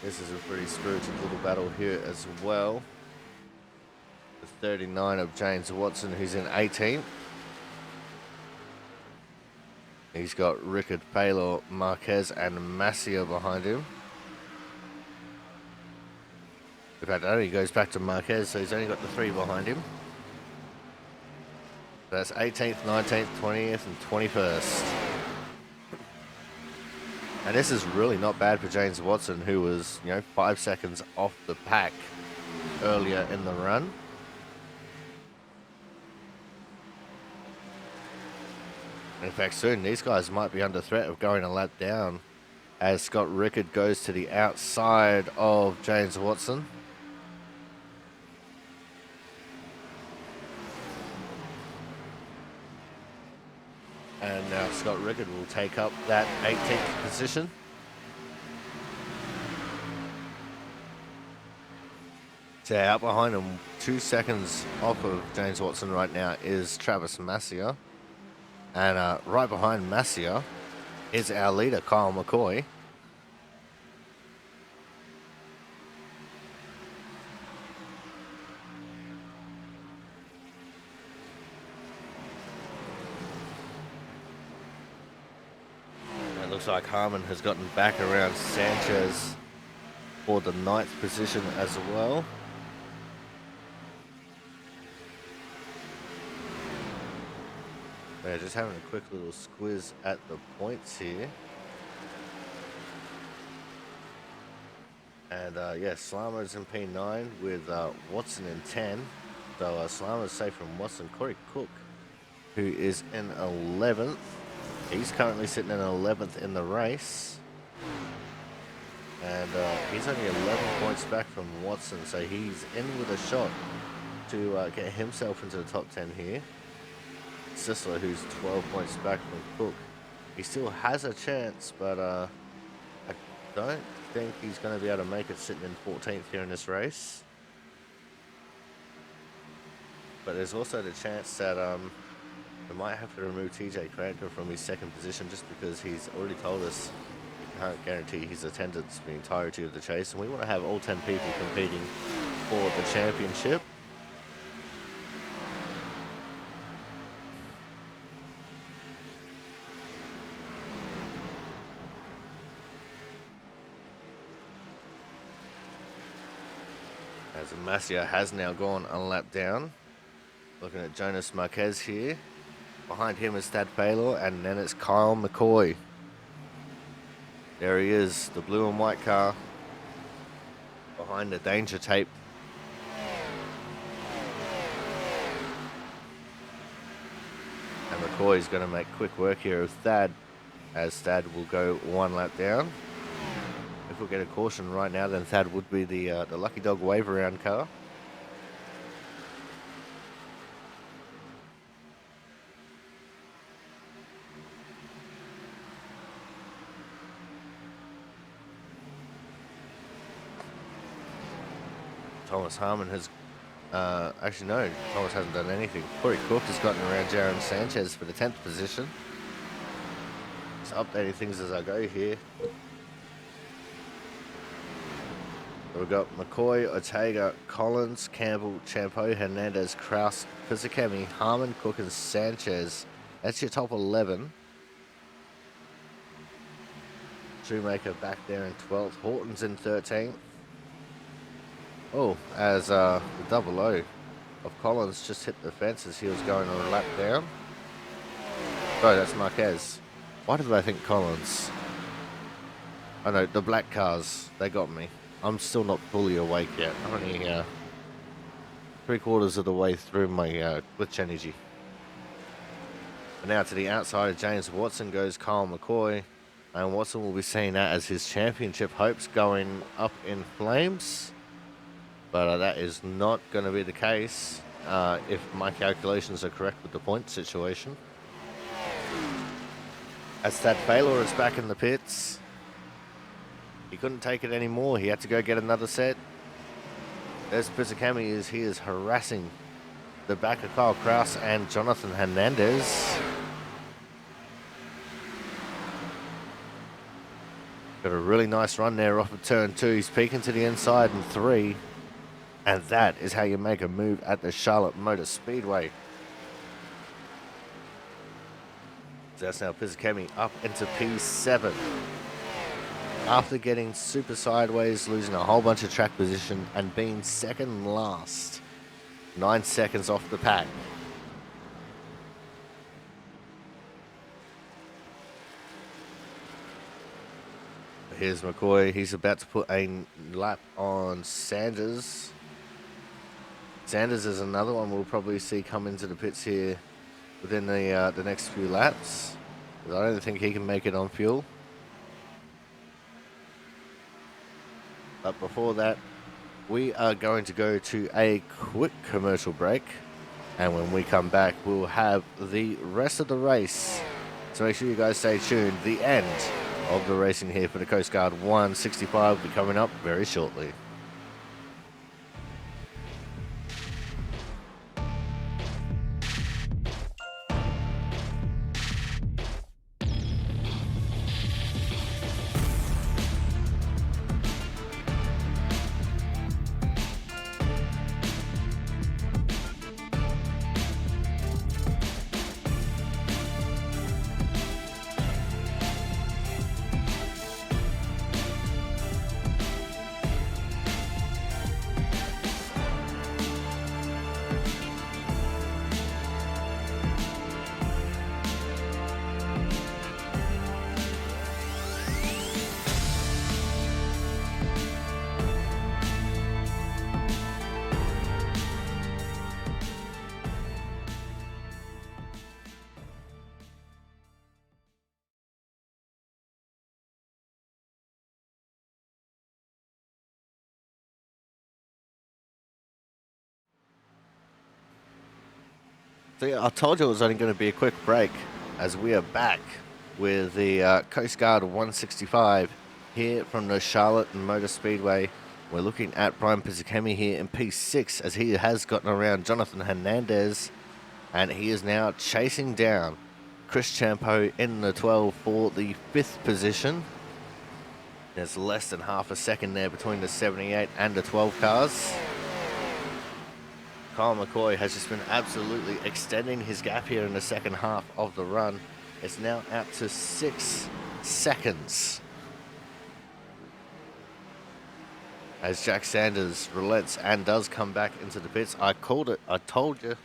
This is a pretty spirited little battle here as well. The 39 of James Watson, who's in 18th. He's got Rickard, Paylor, Marquez, and Masia behind him. In fact, it only goes back to Marquez, so he's only got the 3 behind him. That's 18th, 19th, 20th, and 21st. And this is really not bad for James Watson, who was, 5 seconds off the pack earlier in the run. In fact, soon these guys might be under threat of going a lap down as Scott Rickard goes to the outside of James Watson. And now Scott Rickard will take up that 18th position. So out behind him, 2 seconds off of James Watson right now is Travis Masia. And right behind Masia is our leader, Kyle McCoy. It looks like Harmon has gotten back around Sanchez for the 9th position as well. Yeah, just having a quick little squiz at the points here. And yeah, Slamo's in P9 with Watson in 10. So Slamo's safe from Watson. Corey Cook, who is in 11th. He's currently sitting in 11th in the race. And he's only 11 points back from Watson. So he's in with a shot to get himself into the top 10 here. Sisler, who's 12 points back from Cook. He still has a chance, but I don't think he's going to be able to make it sitting in 14th here in this race. But there's also the chance that we might have to remove TJ Cranker from his 2nd position just because he's already told us he can't guarantee his attendance for the entirety of the chase. And we want to have all 10 people competing for the championship. As Masia has now gone a lap down. Looking at Jonas Marquez here. Behind him is Thad Paylor, and then it's Kyle McCoy. There he is, the blue and white car. Behind the danger tape. And McCoy's going to make quick work here of Thad, as Thad will go 1 lap down. If we'll get a caution right now, then Thad would be the Lucky Dog wave around car. Thomas Harmon has, actually no, Thomas hasn't done anything. Corey Cook has gotten around Jaron Sanchez for the 10th position. Just updating things as I go here. We've got McCoy, Ortega, Collins, Campbell, Champeau, Hernandez, Kraus, Fizikemi, Harmon, Cook, and Sanchez. That's your top 11. Shoemaker back there in 12th. Horton's in 13th. Oh, as the double O of Collins just hit the fence as he was going on a lap down. Oh, that's Marquez. Why did I think Collins? I know, the black cars, they got me. I'm still not fully awake yet. I'm only 3/4 of the way through my glitch energy. But now to the outside of James Watson goes Kyle McCoy. And Watson will be seeing that as his championship hopes going up in flames. But that is not going to be the case if my calculations are correct with the point situation. As Thad Baylor is back in the pits. He couldn't take it anymore. He had to go get another set. There's Fizikemi as he is harassing the back of Kyle Kraus and Jonathan Hernandez. Got a really nice run there off of turn 2. He's peeking to the inside in 3. And that is how you make a move at the Charlotte Motor Speedway. So that's now Pisakemi up into P7. After getting super sideways, losing a whole bunch of track position, and being second last. 9 seconds off the pack. Here's McCoy. He's about to put a lap on Sanders. Sanders is another one we'll probably see come into the pits here within the next few laps. I don't think he can make it on fuel. But before that, we are going to go to a quick commercial break. And when we come back, we'll have the rest of the race. So make sure you guys stay tuned. The end of the racing here for the Coast Guard 165 will be coming up very shortly. So yeah, I told you it was only going to be a quick break, as we are back with the Coast Guard 165 here from the Charlotte Motor Speedway. We're looking at Brian Pisakemi here in P6, as he has gotten around Jonathan Hernandez, and he is now chasing down Chris Champeau in the 12 for the 5th position. There's less than half a second there between the 78 and the 12 cars. Kyle McCoy has just been absolutely extending his gap here in the second half of the run. It's now out to 6 seconds. As Jack Sanders relents and does come back into the pits. I called it. I told you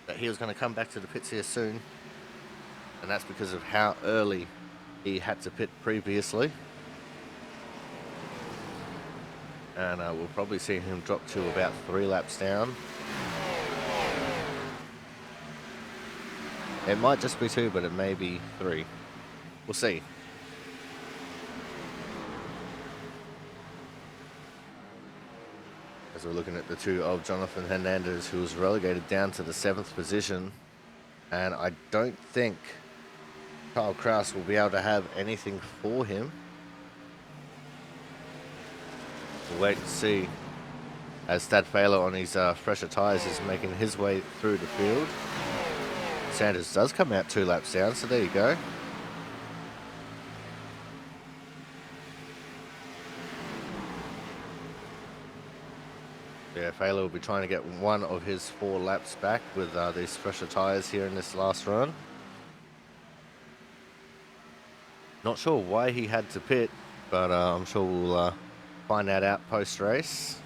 that he was going to come back to the pits here soon. And that's because of how early he had to pit previously. And we'll probably see him drop to about 3 laps down. It might just be 2, but it may be 3. We'll see. As we're looking at the 2 of Jonathan Hernandez, who was relegated down to the 7th position. And I don't think Kyle Kraus will be able to have anything for him. We'll wait and see, as Thad Failer on his fresher tyres is making his way through the field. Sanders does come out 2 laps down, so there you go. Yeah, Failer will be trying to get one of his 4 laps back with these fresher tyres here in this last run. Not sure why he had to pit, but I'm sure we'll find that out post-race.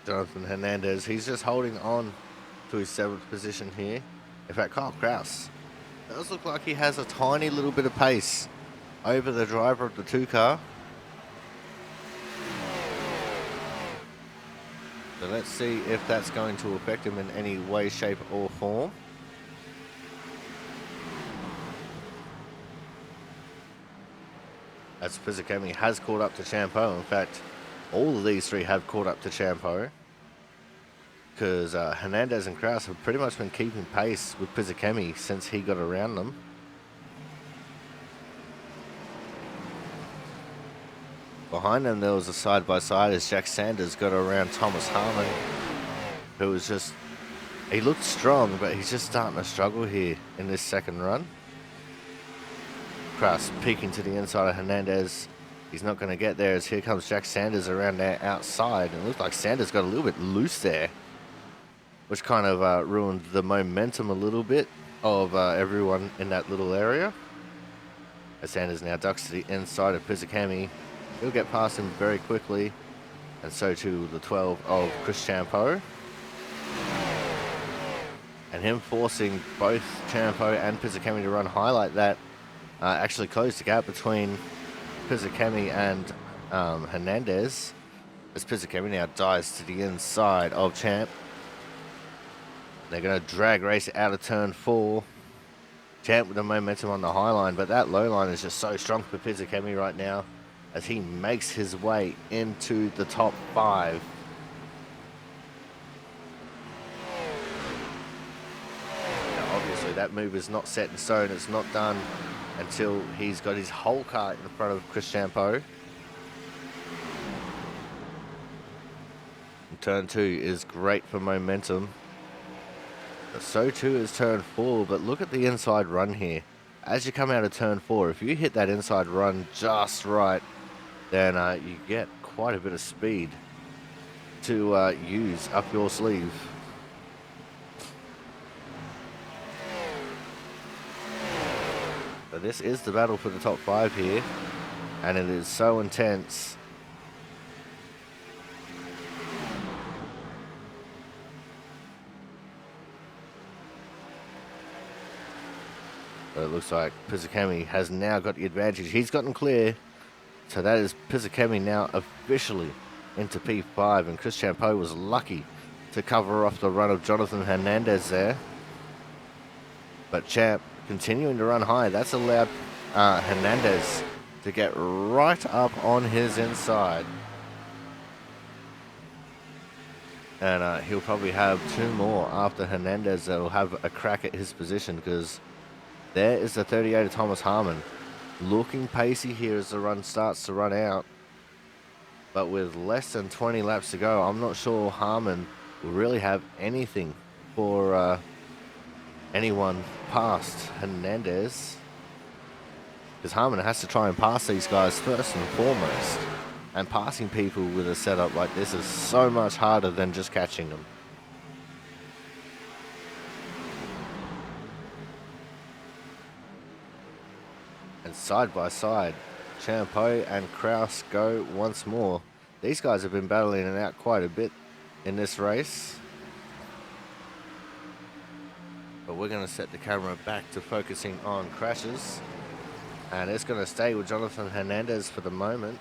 Jonathan Hernandez, he's just holding on to his 7th position here. In fact, Kyle Kraus does look like he has a tiny little bit of pace over the driver of the 2 car. So let's see if that's going to affect him in any way, shape or form. As Pisakemi has caught up to Champeau. In fact, all of these 3 have caught up to Champeau. because Hernandez and Kraus have pretty much been keeping pace with Pizzakemi since he got around them. Behind them, there was a side-by-side as Jack Sanders got around Thomas Harmon, who was just, he looked strong, but he's just starting to struggle here in this second run. Kraus peeking to the inside of Hernandez. He's not going to get there as here comes Jack Sanders around there outside. And it looks like Sanders got a little bit loose there, which kind of ruined the momentum a little bit of everyone in that little area. As Sanders now ducks to the inside of Pizzakemi. He'll get past him very quickly, and so too the 12 of Chris Champeau. And him forcing both Champeau and Pizzakemi to run high like that actually closed the gap between Pizzakemi and Hernandez, as Pizzakemi now dives to the inside of Champ. They're going to drag race out of turn 4. Champ with the momentum on the high line, but that low line is just so strong for Pizzakemi right now as he makes his way into the top 5. Now, obviously, that move is not set in stone. It's not done until he's got his whole car in front of Chris Champeau. And turn 2 is great for momentum. But so too is turn 4, but look at the inside run here. As you come out of turn 4, if you hit that inside run just right, then you get quite a bit of speed to use up your sleeve. But this is the battle for the top 5 here, and it is so intense. But it looks like Pizzakemi has now got the advantage. He's gotten clear. So that is Pizzakemi now officially into P5. And Chris Champeau was lucky to cover off the run of Jonathan Hernandez there. But Champ continuing to run high. That's allowed Hernandez to get right up on his inside. And he'll probably have 2 more after Hernandez that will have a crack at his position, because there is the 38 of Thomas Harmon. Looking pacey here as the run starts to run out. But with less than 20 laps to go, I'm not sure Harmon will really have anything for anyone past Hernandez. Because Harmon has to try and pass these guys first and foremost. And passing people with a setup like this is so much harder than just catching them. And side by side, Champeau and Kraus go once more. These guys have been battling it out quite a bit in this race. But we're going to set the camera back to focusing on crashes. And it's going to stay with Jonathan Hernandez for the moment.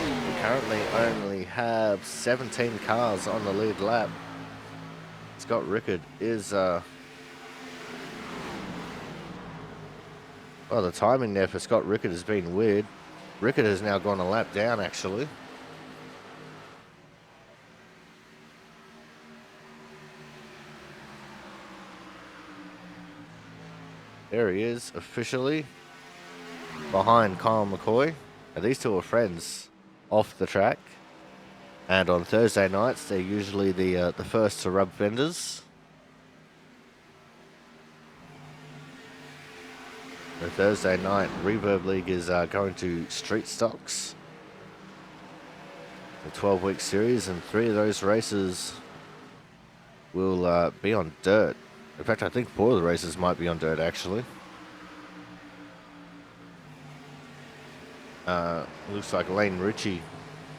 We currently only have 17 cars on the lead lap. Scott Rickard is... Well, the timing there for Scott Rickard has been weird. Rickard has now gone a lap down, actually. There he is, officially, behind Kyle McCoy. Now, these two are friends off the track. And on Thursday nights, they're usually the first to rub fenders. The Thursday night Reverb League is going to street stocks. A 12-week series, and 3 of those races will be on dirt. In fact, I think 4 of the races might be on dirt, actually. Looks like Lane Ritchie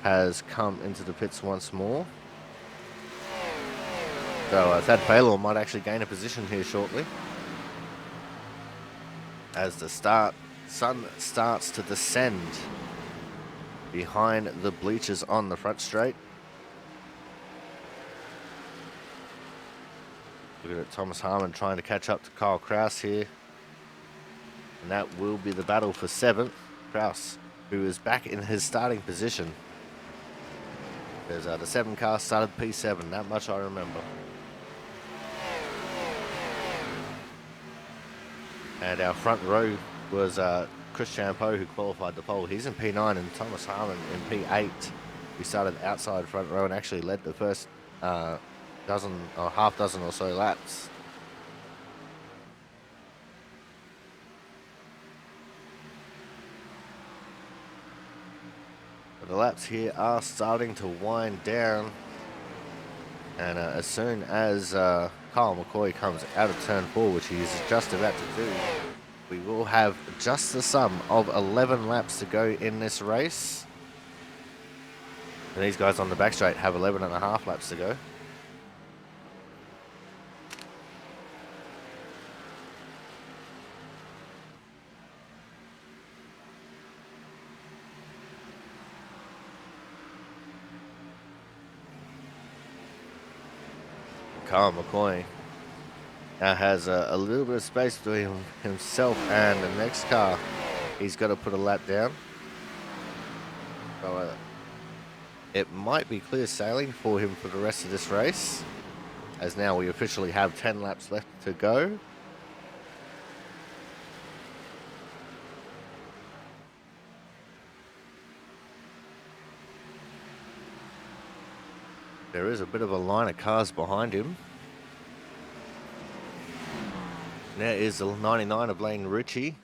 has come into the pits once more. So Thad Paylor might actually gain a position here shortly. As the sun starts to descend behind the bleachers on the front straight. Look at Thomas Harmon trying to catch up to Kyle Kraus here. And that will be the battle for 7th. Kraus, who is back in his starting position. Because the 7 car started P7, that much I remember. And our front row was Chris Champeau, who qualified the pole. He's in P9, and Thomas Harmon in P8. We started outside front row and actually led the first dozen or half dozen or so laps. But the laps here are starting to wind down, and as soon as Kyle McCoy comes out of turn 4, which he is just about to do, we will have just the sum of 11 laps to go in this race. And these guys on the back straight have 11 and a half laps to go. Kyle McCoy now has a little bit of space between himself and the next car. He's got to put a lap down. So it might be clear sailing for him for the rest of this race, as now we officially have 10 laps left to go. There is a bit of a line of cars behind him. There is the 99 of Lane Ritchie.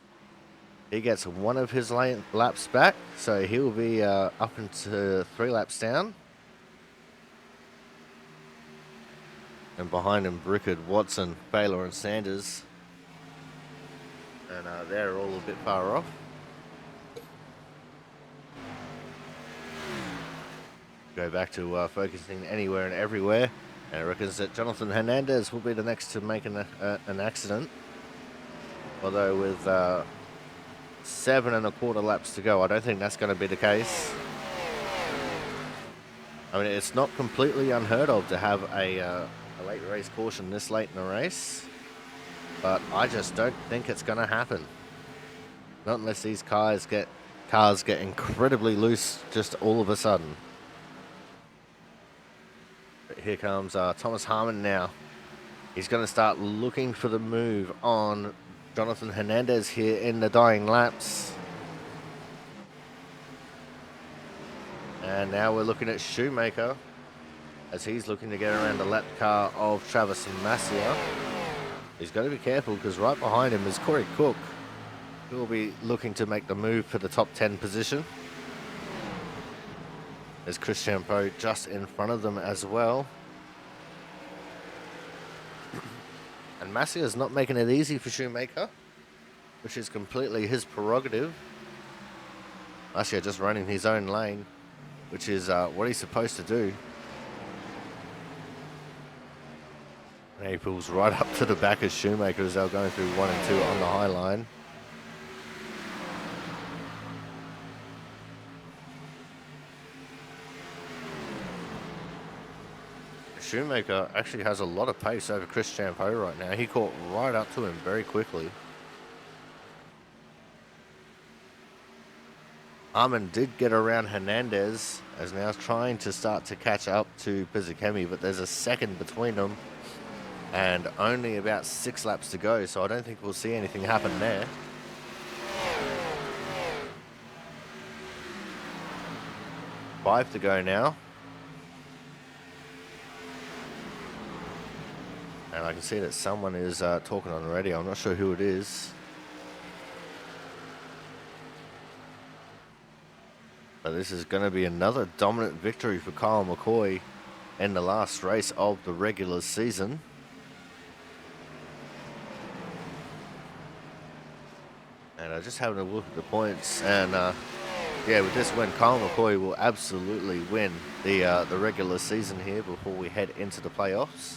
He gets one of his laps back, so he'll be up into 3 laps down. And behind him, Brickard, Watson, Baylor and Sanders. And they're all a bit far off. Go back to focusing anywhere and everywhere. And it reckons that Jonathan Hernandez will be the next to make an accident. Although with 7 1/4 laps to go, I don't think that's going to be the case. I mean, it's not completely unheard of to have a late race caution this late in the race, but I just don't think it's going to happen. Not unless these cars get incredibly loose just all of a sudden. But here comes Thomas Harmon now. He's going to start looking for the move on Jonathan Hernandez here in the dying laps. And now we're looking at Shoemaker as he's looking to get around the lap car of Travis Massia. He's got to be careful because right behind him is Corey Cook, who will be looking to make the move for the top 10 position. There's Chris Champeau just in front of them as well. And Massia is not making it easy for Shoemaker, which is completely his prerogative. Massia just running his own lane, which is what he's supposed to do. And he pulls right up to the back of Shoemaker as they're going through 1 and 2 on the high line. Shoemaker actually has a lot of pace over Chris Champeau right now. He caught right up to him very quickly. Armin did get around Hernandez, as now trying to start to catch up to Pizzacchemi, but there's a second between them and only about 6 laps to go, so I don't think we'll see anything happen there. Five to go now. And I can see that someone is talking on the radio. I'm not sure who it is. But this is going to be another dominant victory for Kyle McCoy in the last race of the regular season. And I just having a look at the points, and yeah, with this win, Kyle McCoy will absolutely win the regular season here before we head into the playoffs.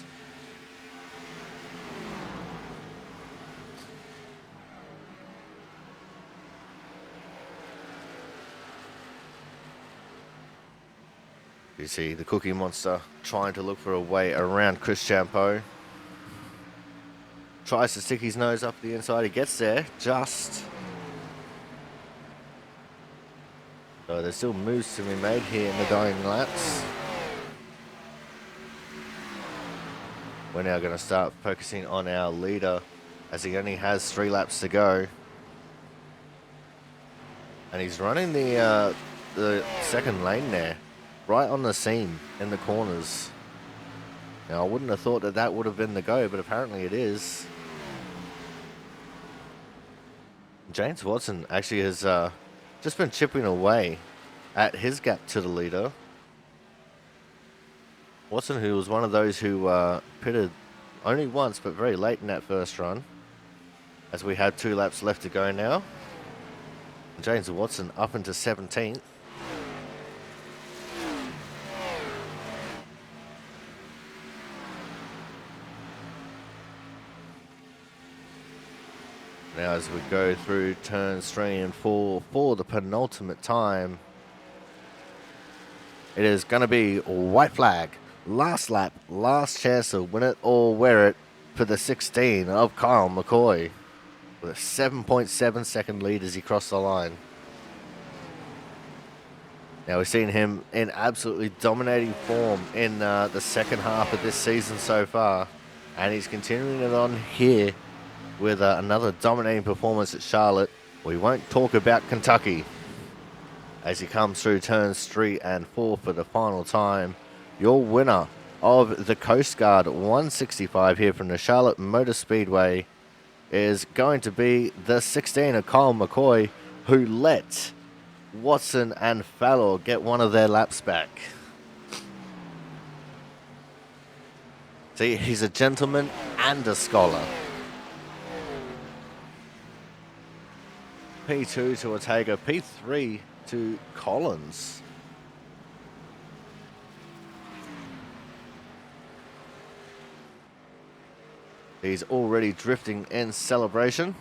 You see the Cookie Monster trying to look for a way around Chris Champeau. Tries to stick his nose up the inside. He gets there just. So there's still moves to be made here in the dying laps. We're now going to start focusing on our leader as he only has 3 laps to go. And he's running the second lane there, right on the seam in the corners. Now, I wouldn't have thought that that would have been the go, but apparently it is. James Watson actually has just been chipping away at his gap to the leader. Watson, who was one of those who pitted only once, but very late in that first run, as we had 2 laps left to go now. James Watson up into 17th. Now as we go through turns 3 and 4 for the penultimate time, it is going to be white flag, last lap, last chance to win it or wear it for the 16 of Kyle McCoy, with a 7.7 second lead as he crossed the line. Now we've seen him in absolutely dominating form in the second half of this season so far, and he's continuing it on here with another dominating performance at Charlotte. We won't talk about Kentucky as he comes through turns 3 and 4 for the final time. Your winner of the Coast Guard 165 here from the Charlotte Motor Speedway is going to be the 16 of Kyle McCoy, who let Watson and Fallor get one of their laps back. See, he's a gentleman and a scholar. P2 to Ortega, P3 to Collins. He's already drifting in celebration.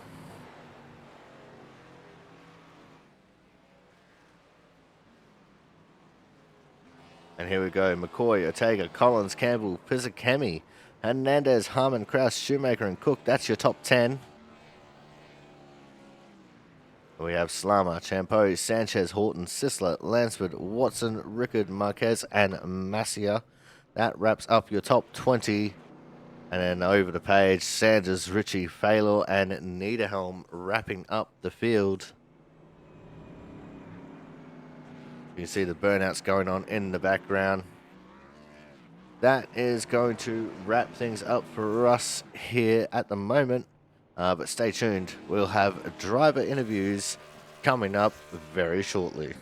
And here we go, McCoy, Ortega, Collins, Campbell, Pizzakemi, Hernandez, Harmon, Kraus, Shoemaker and Cook. That's your top 10. We have Slama, Champeau, Sanchez, Horton, Sisler, Lansford, Watson, Rickard, Marquez and Massia. That wraps up your top 20. And then over the page, Sanders, Ritchie, Faylor and Niederhelm wrapping up the field. You can see the burnouts going on in the background. That is going to wrap things up for us here at the moment. But stay tuned. We'll have driver interviews coming up very shortly.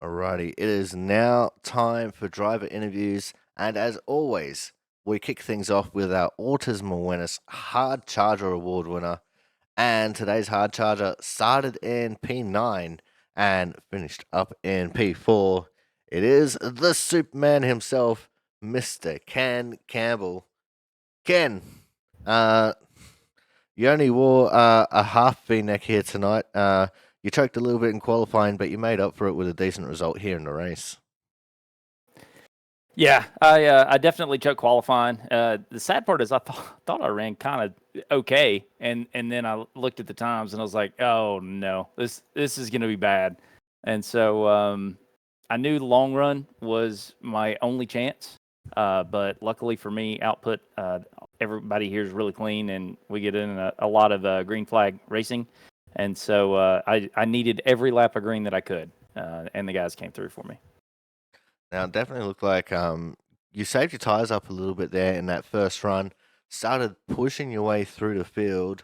Alrighty, it is now time for driver interviews, and as always, we kick things off with our Autism Awareness Hard Charger Award winner. And today's Hard Charger started in P9 and finished up in P4. It is the Superman himself, Mr. Ken Campbell. Ken, uh, you only wore a half V-neck here tonight. You choked a little bit in qualifying, but you made up for it with a decent result here in the race. Yeah, I definitely choked qualifying. The sad part is I thought I ran kind of okay, and then I looked at the times and I was like, oh no, this is going to be bad. And so I knew the long run was my only chance. But luckily for me, output everybody here is really clean, and we get in a lot of green flag racing. And so I needed every lap of green that I could, and the guys came through for me. Now, it definitely looked like you saved your tires up a little bit there in that first run, started pushing your way through the field.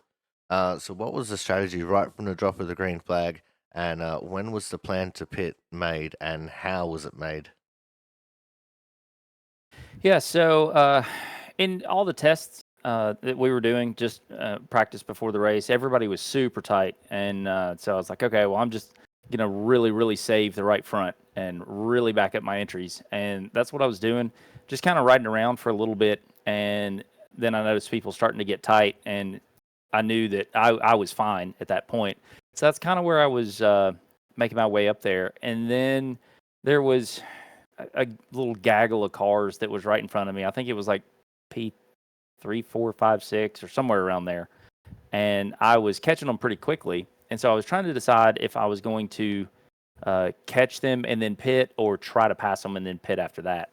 So, what was the strategy right from the drop of the green flag? And when was the plan to pit made, and how was it made? Yeah, so in all the tests that we were doing, just practice before the race, everybody was super tight. And so I was like, okay, well, I'm just going to really, really save the right front and really back up my entries. And that's what I was doing, just kind of riding around for a little bit. And then I noticed people starting to get tight, and I knew that I was fine at that point. So that's kind of where I was making my way up there. And then there was a little gaggle of cars that was right in front of me. I think it was like P3, 4, 5, 6, or somewhere around there. And I was catching them pretty quickly. And so I was trying to decide if I was going to catch them and then pit, or try to pass them and then pit after that.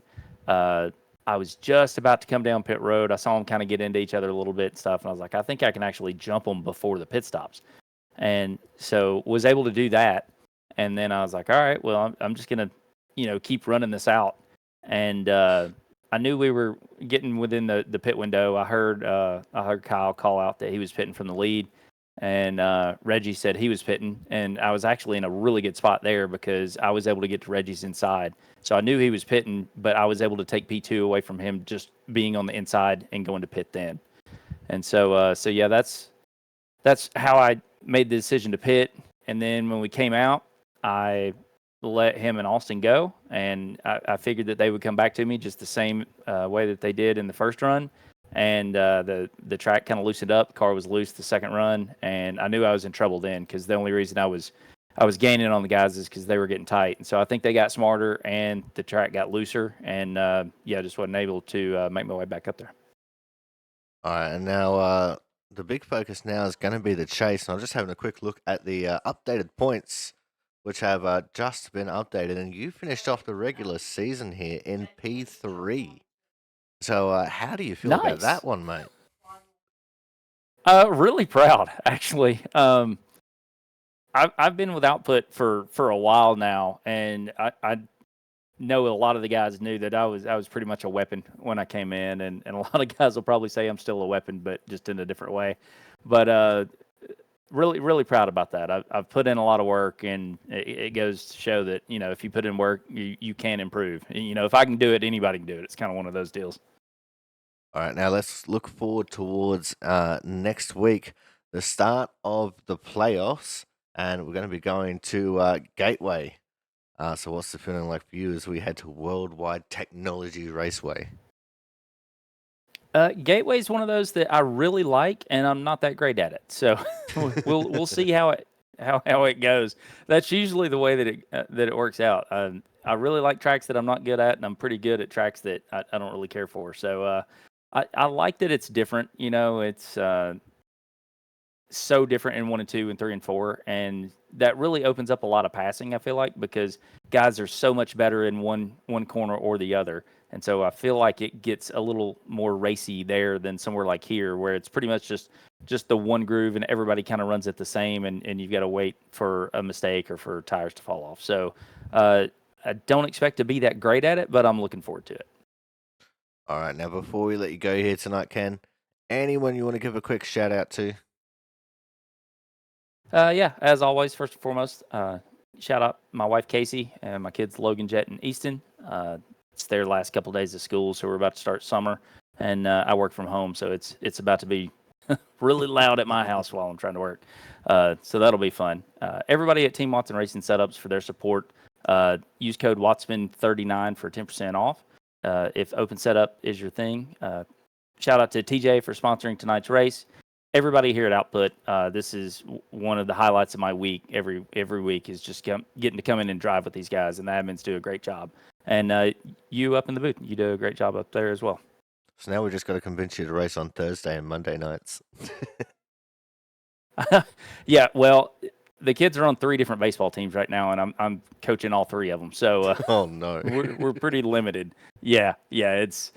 I was just about to come down pit road. I saw them kind of get into each other a little bit and stuff. And I was like, I think I can actually jump them before the pit stops. And so was able to do that. And then I was like, all right, well, I'm just going to, keep running this out. And I knew we were getting within the pit window. I heard Kyle call out that he was pitting from the lead, and Reggie said he was pitting, and I was actually in a really good spot there because I was able to get to Reggie's inside. So I knew he was pitting, but I was able to take P2 away from him just being on the inside and going to pit then. And so yeah, that's how I made the decision to pit. And then when we came out, I let him and Austin go, and I figured that they would come back to me just the same way that they did in the first run. And the track kind of loosened up. The car was loose the second run, and I knew I was in trouble then, because the only reason I was gaining on the guys is because they were getting tight. And so I think they got smarter, and the track got looser, and just wasn't able to make my way back up there. All right, and now the big focus now is going to be the chase. And I'm just having a quick look at the updated points, which have just been updated. And you finished off the regular season here in P3. So, how do you feel about that Nice. one, mate? Really proud, actually. I've been with output for a while now, and I know a lot of the guys knew that I was pretty much a weapon when I came in, and a lot of guys will probably say I'm still a weapon, but just in a different way. But really, really proud about that. I've put in a lot of work, and it goes to show that, if you put in work, you can improve. And, if I can do it, anybody can do it. It's kind of one of those deals. All right, now let's look forward towards next week, the start of the playoffs, and we're going to be going to Gateway. So, what's the feeling like for you as we head to Worldwide Technology Raceway? Gateway is one of those that I really like, and I'm not that great at it. So we'll see how it goes. That's usually the way that it works out. I really like tracks that I'm not good at, and I'm pretty good at tracks that I don't really care for. So I like that it's different. It's so different in 1 and 2 and 3 and 4, and that really opens up a lot of passing, I feel like, because guys are so much better in one corner or the other. And so I feel like it gets a little more racy there than somewhere like here, where it's pretty much just the one groove and everybody kind of runs it the same, and you've got to wait for a mistake or for tires to fall off. So I don't expect to be that great at it, but I'm looking forward to it. All right, now before we let you go here tonight, Ken, anyone you want to give a quick shout out to? Yeah, as always, first and foremost, shout out my wife Casey and my kids Logan, Jet, and Easton. It's their last couple of days of school, so we're about to start summer, and I work from home, so it's about to be really loud at my house while I'm trying to work. So that'll be fun. Everybody at Team Watson Racing Setups for their support. Use code Wattsman39 for 10% off. If open setup is your thing, shout out to TJ for sponsoring tonight's race. Everybody here at Output, this is one of the highlights of my week. Every week is just getting to come in and drive with these guys, and the admins do a great job. And you up in the booth, you do a great job up there as well. So now we just got to convince you to race on Thursday and Monday nights. Yeah, well, the kids are on 3 different baseball teams right now, and I'm coaching all 3 of them. So oh no, we're pretty limited. Yeah, it's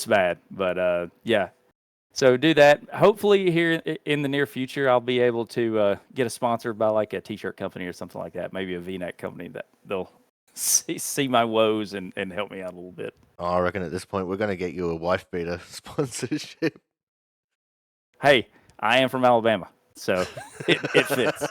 bad, but yeah. So do that. Hopefully, here in the near future, I'll be able to get a sponsor by like a T-shirt company or something like that. Maybe a V-neck company that they'll see my woes and help me out a little bit. Oh, I reckon at this point we're going to get you a wife beater sponsorship. Hey, I am from Alabama, so it fits.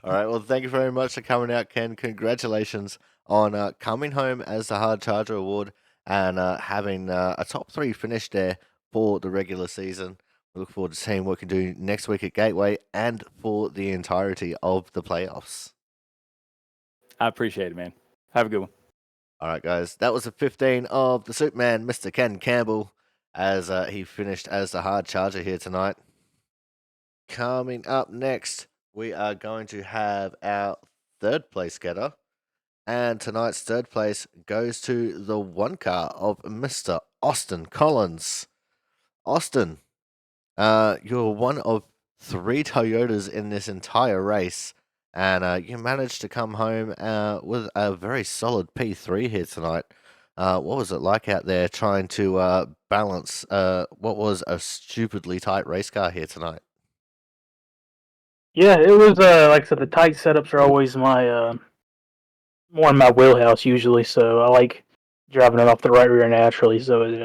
All right. Well, thank you very much for coming out, Ken. Congratulations on coming home as the Hard Charger Award and having a top 3 finish there for the regular season. We look forward to seeing what we can do next week at Gateway and for the entirety of the playoffs. I appreciate it, man. Have a good one. All right, guys. That was a 15 of the Superman, Mr. Ken Campbell, as he finished as the Hard Charger here tonight. Coming up next, we are going to have our 3rd place getter. And tonight's 3rd place goes to the 1 car of Mr. Austin Collins. Austin, you're one of 3 Toyotas in this entire race. And you managed to come home with a very solid P3 here tonight. What was it like out there trying to balance what was a stupidly tight race car here tonight? Yeah, it was like I said, the tight setups are always my more in my wheelhouse usually. So I like driving it off the right rear naturally. So it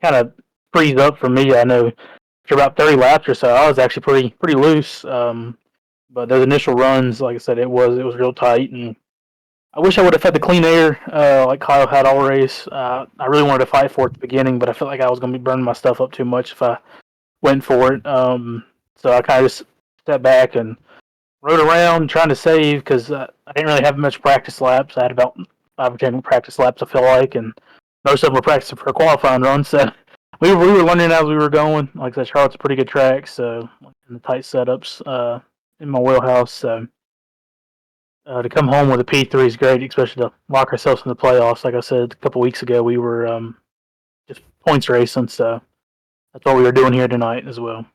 kind of frees up for me. I know after about 30 laps or so, I was actually pretty loose. But those initial runs, like I said, it was real tight, and I wish I would have had the clean air like Kyle had all race. I really wanted to fight for it at the beginning, but I felt like I was going to be burning my stuff up too much if I went for it. So I kind of just stepped back and rode around trying to save because I didn't really have much practice laps. I had about 5 or 10 practice laps, I feel like, and most of them were practicing for a qualifying run. So we were learning as we were going. Like I said, Charlotte's a pretty good track, so in the tight setups in my wheelhouse. So to come home with a P3 is great, especially to lock ourselves in the playoffs. Like I said a couple weeks ago, we were just points racing, so that's what we were doing here tonight as well.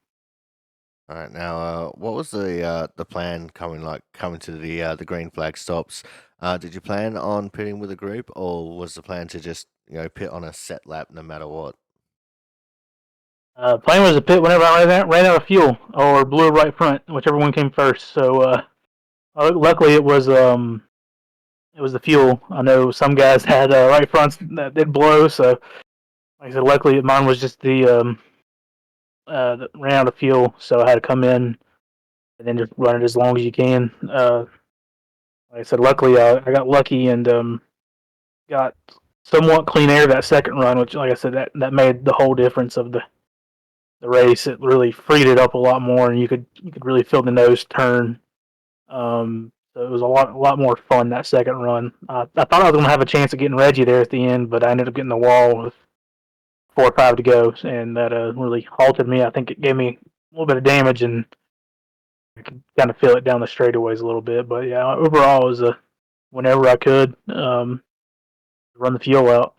All right, now, what was the plan coming to the green flag stops? Did you plan on pitting with a group, or was the plan to just pit on a set lap no matter what? Plan was to pit whenever I ran out of fuel or blew a right front, whichever one came first. So luckily it was the fuel. I know some guys had right fronts that did blow, so like I said, luckily mine was just the that ran out of fuel, so I had to come in and then just run it as long as you can. Like I said, luckily I got lucky and got somewhat clean air that second run, which, like I said, that made the whole difference of the race. It really freed it up a lot more, and you could really feel the nose turn. So it was a lot more fun that second run. I thought I was going to have a chance of getting Reggie there at the end, but I ended up getting the wall with 4 or 5 to go, and that really halted me. I think it gave me a little bit of damage, and I could kind of feel it down the straightaways a little bit. But yeah, overall, it was whenever I could run the fuel out.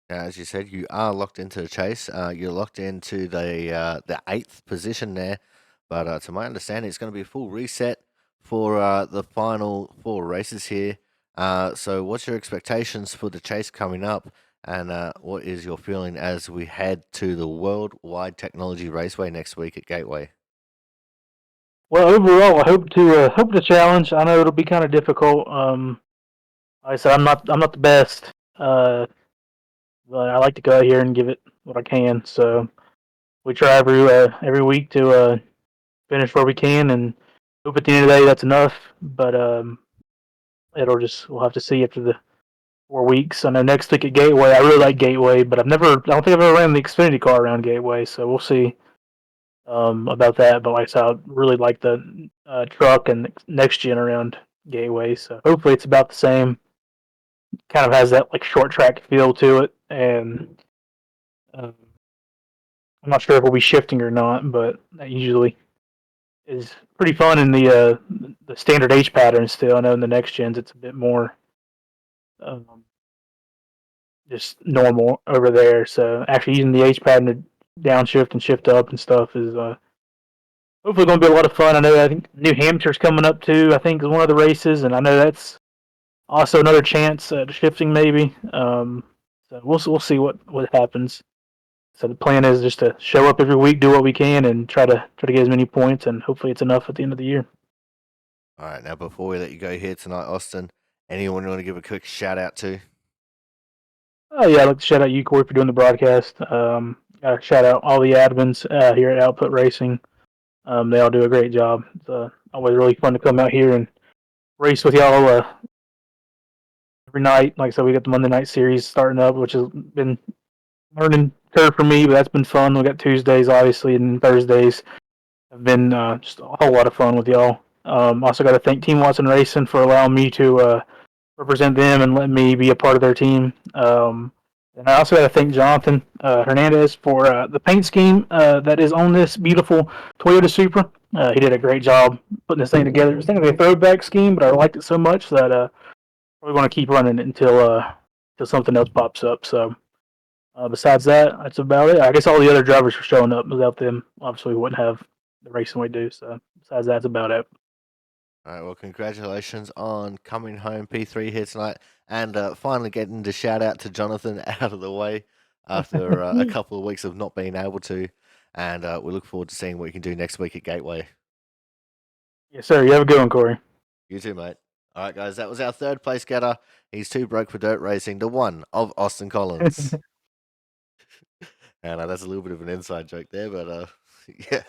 As you said, you are locked into the chase. You're locked into the 8th position there, but to my understanding, it's going to be a full reset for the final 4 races here. So, what's your expectations for the chase coming up, and what is your feeling as we head to the Worldwide Technology Raceway next week at Gateway? Well, overall, I hope to challenge. I know it'll be kind of difficult. Like I said, I'm not the best. But I like to go out here and give it what I can. So we try every week to finish where we can, and hope at the end of the day that's enough. But we'll have to see after the 4 weeks. I know next week at Gateway, I really like Gateway, but I don't think I've ever ran the Xfinity car around Gateway, so we'll see about that. But like I said, I really like the truck and next gen around Gateway, so hopefully it's about the same. Kind of has that like short track feel to it, and I'm not sure if we'll be shifting or not, but that usually is pretty fun in the standard H pattern. Still, I know in the next gens it's a bit more um, just normal over there. So actually using the H pattern to downshift and shift up and stuff is hopefully going to be a lot of fun. I think New Hampshire's coming up too. I think is one of the races, and I know that's also another chance at shifting maybe. So we'll see what happens. So the plan is just to show up every week, do what we can, and try to get as many points, and hopefully it's enough at the end of the year. All right, now before we let you go here tonight, Austin, anyone you want to give a quick shout out to? Oh yeah, I'd like to shout out you, Corey, for doing the broadcast. Shout out all the admins here at Output Racing. They all do a great job. It's always really fun to come out here and race with y'all every night. Like I said, we got the Monday night series starting up, which has been learning curve for me, but that's been fun. We got Tuesdays, obviously, and Thursdays have been just a whole lot of fun with y'all. Also got to thank Team Watson Racing for allowing me to represent them and let me be a part of their team. And I also got to thank Jonathan Hernandez for the paint scheme that is on this beautiful Toyota Supra. He did a great job putting this thing together. It's technically a throwback scheme, but I liked it so much that we're going to keep running it until something else pops up. So besides that, that's about it. I guess all the other drivers were showing up. Without them, obviously, we wouldn't have the racing we do. So besides that, that's about it. All right, well, congratulations on coming home P3 here tonight and finally getting the shout out to Jonathan out of the way after a couple of weeks of not being able to. And we look forward to seeing what you can do next week at Gateway. Yes, sir. You have a good one, Corey. You too, mate. All right, guys, that was our third place getter. He's too broke for dirt racing, the one of Austin Collins. And that's a little bit of an inside joke there, but yeah.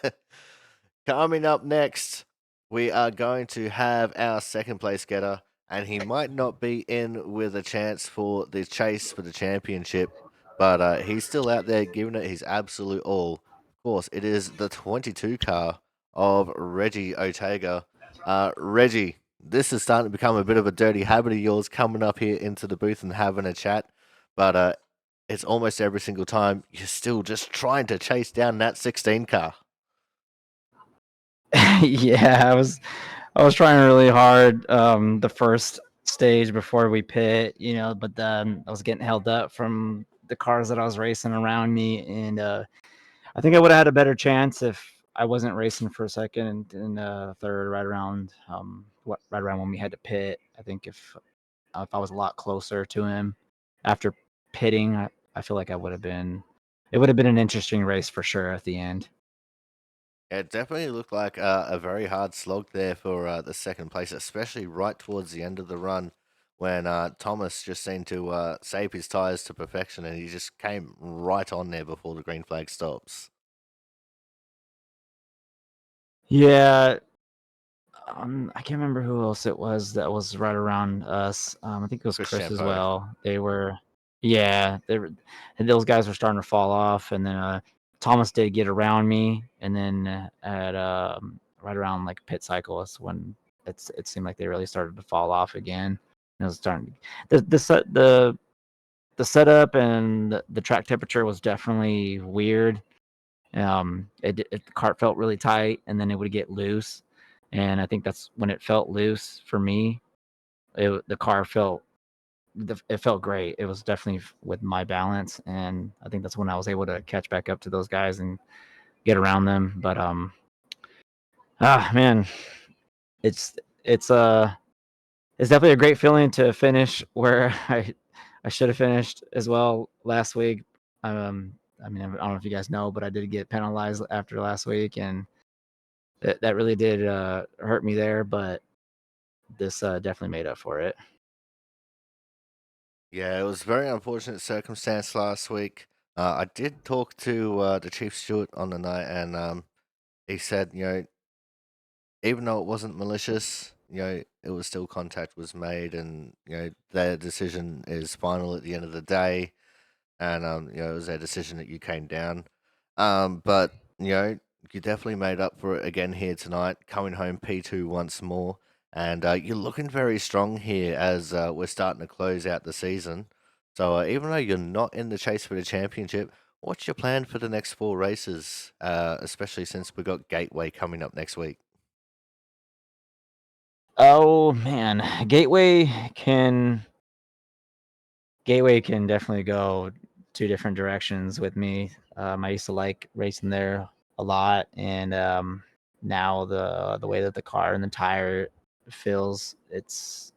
Coming up next, we are going to have our second place getter, and he might not be in with a chance for the chase for the championship, but he's still out there giving it his absolute all. Of course, it is the 22 car of Reggie Ortega. Reggie, this is starting to become a bit of a dirty habit of yours coming up here into the booth and having a chat, but it's almost every single time you're still just trying to chase down that 16 car. Yeah, I was trying really hard the first stage before we pit, but then I was getting held up from the cars that I was racing around me, and I think I would have had a better chance if I wasn't racing for second and third right around when we had to pit. I think if I was a lot closer to him after pitting, I feel like it would have been an interesting race for sure at the end. It definitely looked like a very hard slog there for the second place, especially right towards the end of the run when Thomas just seemed to save his tyres to perfection and he just came right on there before the green flag stops. Yeah, I can't remember who else it was that was right around us. I think it was Chris Chris as Champeau. well. And those guys were starting to fall off, and then Thomas did get around me, and then at right around like pit cycle is when it seemed like they really started to fall off again. And it was starting the setup and the track temperature was definitely weird. The cart felt really tight, and then it would get loose, and I think that's when it felt loose for me. The car it felt great. It was definitely with my balance, and I think that's when I was able to catch back up to those guys and get around them. But man, it's it's uh it's definitely a great feeling to finish where I should have finished as well last week. I mean, I don't know if you guys know, but I did get penalized after last week, and that really did hurt me there. But this definitely made up for it. Yeah, it was a very unfortunate circumstance last week. I did talk to the chief steward on the night, and he said, even though it wasn't malicious, it was still contact was made, and their decision is final at the end of the day, and it was their decision that you came down. But you definitely made up for it again here tonight, coming home P2 once more, and you're looking very strong here as we're starting to close out the season. So even though you're not in the chase for the championship, what's your plan for the next 4 races, especially since we got Gateway coming up next week? Oh man, Gateway can definitely go two different directions with me. I used to like racing there a lot, and now the way that the car and the tire feels, it's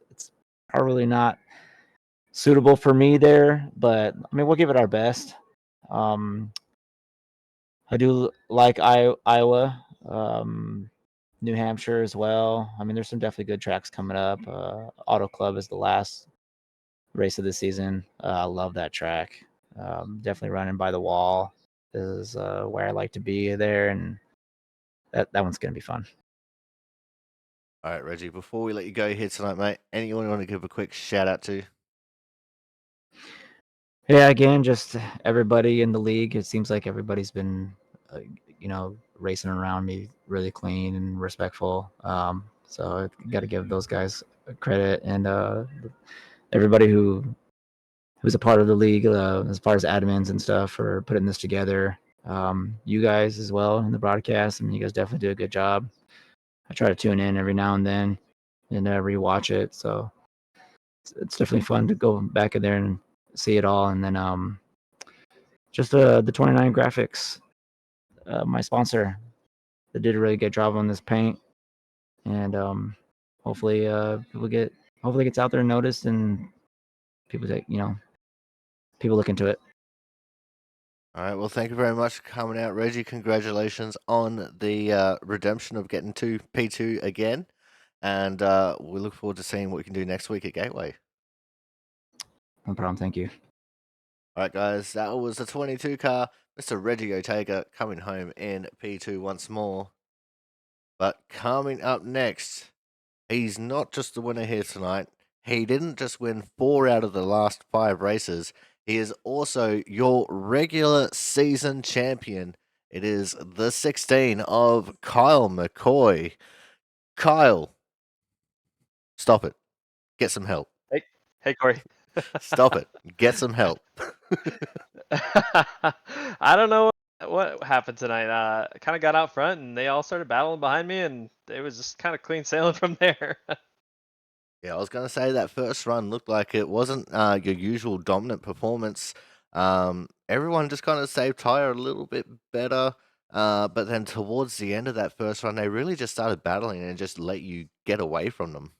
probably not suitable for me there. But I mean, we'll give it our best. Um, I do like Iowa, New Hampshire as well. I mean, there's some definitely good tracks coming up. Auto Club is the last race of the season. I love that track. Definitely running by the wall is where I like to be there, and that one's gonna be fun. All right, Reggie, before we let you go here tonight, mate, anyone you want to give a quick shout out to? Yeah, again, just everybody in the league. It seems like everybody's been, racing around me really clean and respectful. So I got to give those guys credit, and everybody who's a part of the league, as far as admins and stuff, for putting this together. You guys as well in the broadcast. I mean, you guys definitely do a good job. I try to tune in every now and then and rewatch it. So it's definitely fun to go back in there and see it all. And then just the 29 graphics, my sponsor, they did a really good job on this paint, and hopefully hopefully it gets out there and noticed, and people people look into it. All right, well, thank you very much for coming out, Reggie. Congratulations on the redemption of getting to P2 again, and we look forward to seeing what we can do next week at Gateway. No problem. Thank you. All right, guys, that was the 22 car, Mr. Reggie Otega, coming home in P2 once more. But coming up next, he's not just the winner here tonight. He didn't just win 4 out of the last 5 races. He is also your regular season champion. It is the 16 of Kyle McCoy. Kyle, stop it. Get some help. Hey, Corey. Stop it. Get some help. I don't know what happened tonight. I kind of got out front, and they all started battling behind me, and it was just kind of clean sailing from there. Yeah, I was going to say that first run looked like it wasn't your usual dominant performance. Everyone just kind of saved tire a little bit better. But then towards the end of that first run, they really just started battling and just let you get away from them.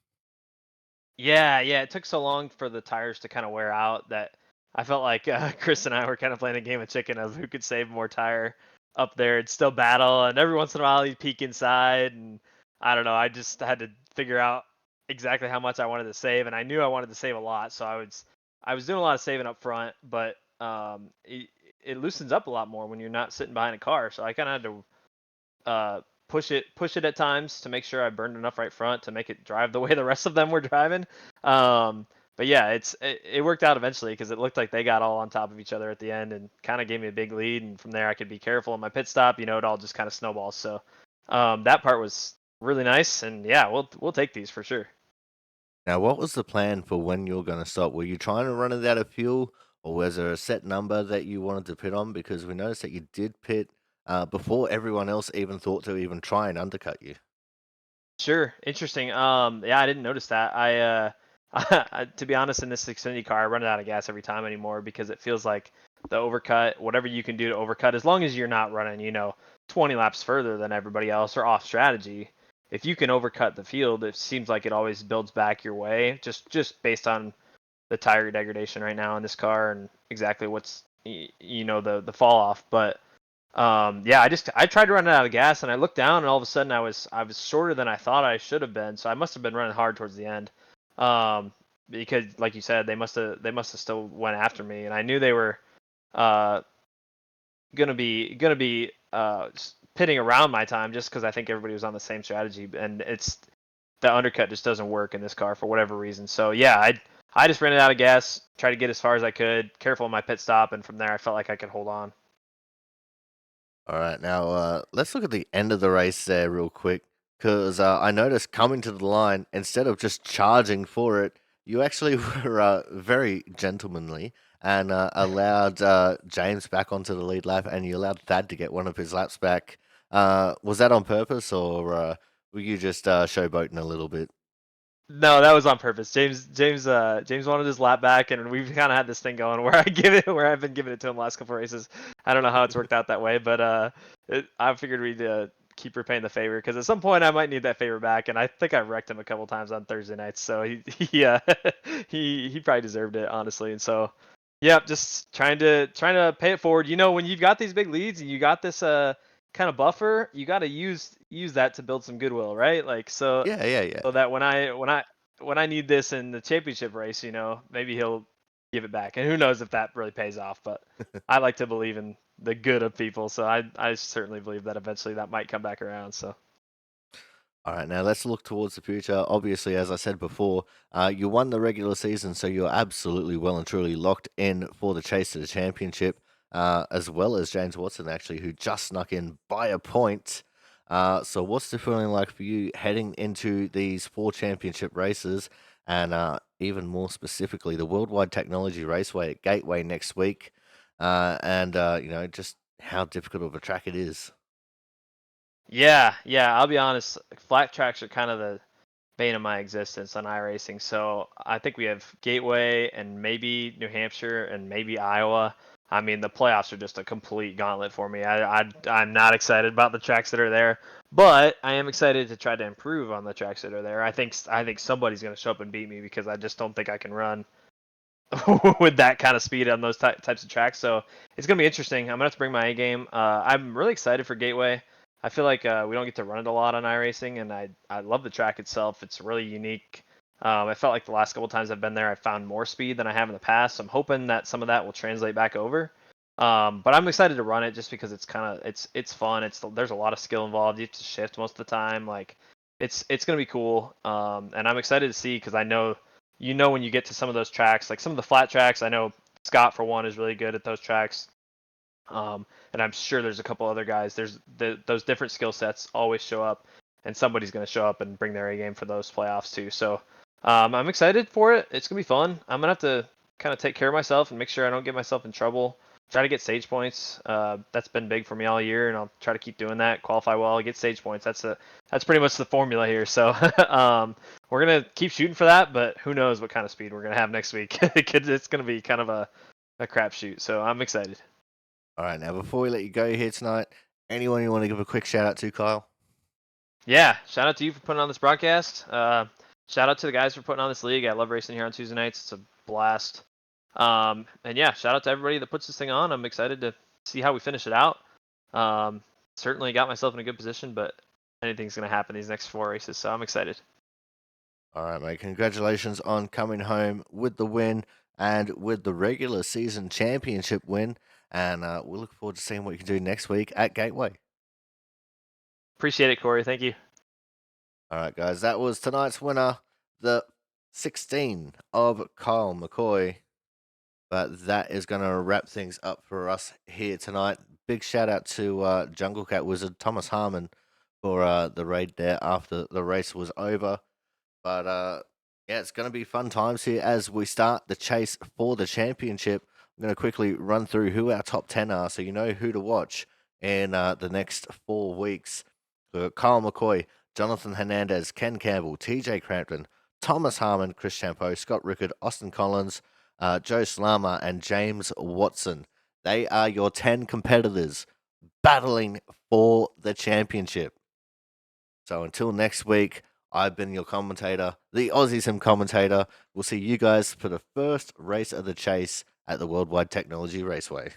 Yeah, it took so long for the tires to kind of wear out that I felt like Chris and I were kind of playing a game of chicken of who could save more tire up there. It'd still battle, and every once in a while he'd peek inside, and I don't know. I just had to figure out exactly how much I wanted to save, and I knew I wanted to save a lot, so I was doing a lot of saving up front, but it loosens up a lot more when you're not sitting behind a car. So I kind of had to push it at times to make sure I burned enough right front to make it drive the way the rest of them were driving. But yeah, it worked out eventually because it looked like they got all on top of each other at the end and kind of gave me a big lead. And from there, I could be careful in my pit stop. It all just kind of snowballs. So that part was really nice. And yeah, we'll take these for sure. Now, what was the plan for when you were going to stop? Were you trying to run it out of fuel, or was there a set number that you wanted to pit on? Because we noticed that you did pit before everyone else even thought to even try and undercut you. Sure, interesting. Yeah, I didn't notice that. To be honest, in this Xfinity car, I run out of gas every time anymore because it feels like the overcut, whatever you can do to overcut, as long as you're not running, 20 laps further than everybody else or off strategy. If you can overcut the field, it seems like it always builds back your way, just based on the tire degradation right now in this car and exactly what's the fall off. But yeah, I tried to run out of gas and I looked down and all of a sudden I was shorter than I thought I should have been. So I must have been running hard towards the end. Because like you said, they must have still went after me, and I knew they were uh gonna be pitting around my time just because I think everybody was on the same strategy, and the undercut just doesn't work in this car for whatever reason. So yeah, I just ran it out of gas, tried to get as far as I could, careful on my pit stop, and from there I felt like I could hold on. All right, now let's look at the end of the race there real quick, because I noticed coming to the line, instead of just charging for it, you actually were very gentlemanly and allowed James back onto the lead lap, and you allowed Thad to get one of his laps back. Was that on purpose, or were you just showboating a little bit? No, that was on purpose. James wanted his lap back, and we've kind of had this thing going where where I've been giving it to him the last couple of races. I don't know how it's worked out that way, but I figured we'd keep repaying the favor because at some point I might need that favor back, and I think I wrecked him a couple times on Thursday nights, so he probably deserved it honestly, and so yeah, just trying to pay it forward. You know, when you've got these big leads and you got this kind of buffer, you got to use that to build some goodwill, right? Like so. Yeah. So that when I need this in the championship race, you know, maybe he'll give it back. And who knows if that really pays off, but I like to believe in the good of people, so I certainly believe that eventually that might come back around. So All right, now let's look towards the future. Obviously, as I said before, you won the regular season, so you're absolutely well and truly locked in for the chase to the championship, as well as James Watson, actually, who just snuck in by a point. So, what's the feeling like for you heading into these 4 championship races, and even more specifically, the Worldwide Technology Raceway at Gateway next week, and just how difficult of a track it is? yeah, I'll be honest, flat tracks are kind of the bane of my existence on iRacing. So I think we have Gateway and maybe New Hampshire and maybe Iowa. I mean, the playoffs are just a complete gauntlet for me. I'm not excited about the tracks that are there, but I am excited to try to improve on the tracks that are there. I think somebody's going to show up and beat me because I just don't think I can run with that kind of speed on those types of tracks. So it's going to be interesting. I'm going to have to bring my A game. I'm really excited for Gateway. I feel like we don't get to run it a lot on iRacing, and I love the track itself. It's really unique. I felt like the last couple times I've been there, I found more speed than I have in the past. So I'm hoping that some of that will translate back over. But I'm excited to run it just because it's kind of it's fun. There's a lot of skill involved. You have to shift most of the time. Like it's gonna be cool. And I'm excited to see because I know when you get to some of those tracks, like some of the flat tracks. I know Scott for one is really good at those tracks. And I'm sure there's a couple other guys. Those different skill sets always show up, and somebody's going to show up and bring their A game for those playoffs too. So I'm excited for it. It's going to be fun. I'm going to have to kind of take care of myself and make sure I don't get myself in trouble. Try to get stage points. That's been big for me all year, and I'll try to keep doing that. Qualify well, get stage points. That's pretty much the formula here. So we're gonna keep shooting for that, but who knows what kind of speed we're gonna have next week? It's gonna be kind of a crapshoot. So I'm excited. All right, now before we let you go here tonight, anyone you want to give a quick shout out to, Kyle? Yeah, shout out to you for putting on this broadcast. Shout out to the guys for putting on this league. I love racing here on Tuesday nights. It's a blast. And yeah, shout out to everybody that puts this thing on. I'm excited to see how we finish it out. Certainly got myself in a good position, but anything's going to happen these next 4 races, so I'm excited. All right, mate. Congratulations on coming home with the win and with the regular season championship win. And we'll look forward to seeing what you can do next week at Gateway. Appreciate it, Corey. Thank you. All right, guys. That was tonight's winner, the 16 of Kyle McCoy. But that is going to wrap things up for us here tonight. Big shout out to Jungle Cat Wizard Thomas Harmon for the raid there after the race was over. But yeah, it's going to be fun times here as we start the chase for the championship. I'm going to quickly run through who our top 10 are so you know who to watch in the next 4 weeks. Kyle McCoy, Jonathan Hernandez, Ken Campbell, TJ Crampton, Thomas Harmon, Chris Champeau, Scott Rickard, Austin Collins, Joe Slama, and James Watson. They are your 10 competitors battling for the championship. So until next week, I've been your commentator, the Aussie Sim commentator. We'll see you guys for the first race of the chase at the Worldwide Technology Raceway.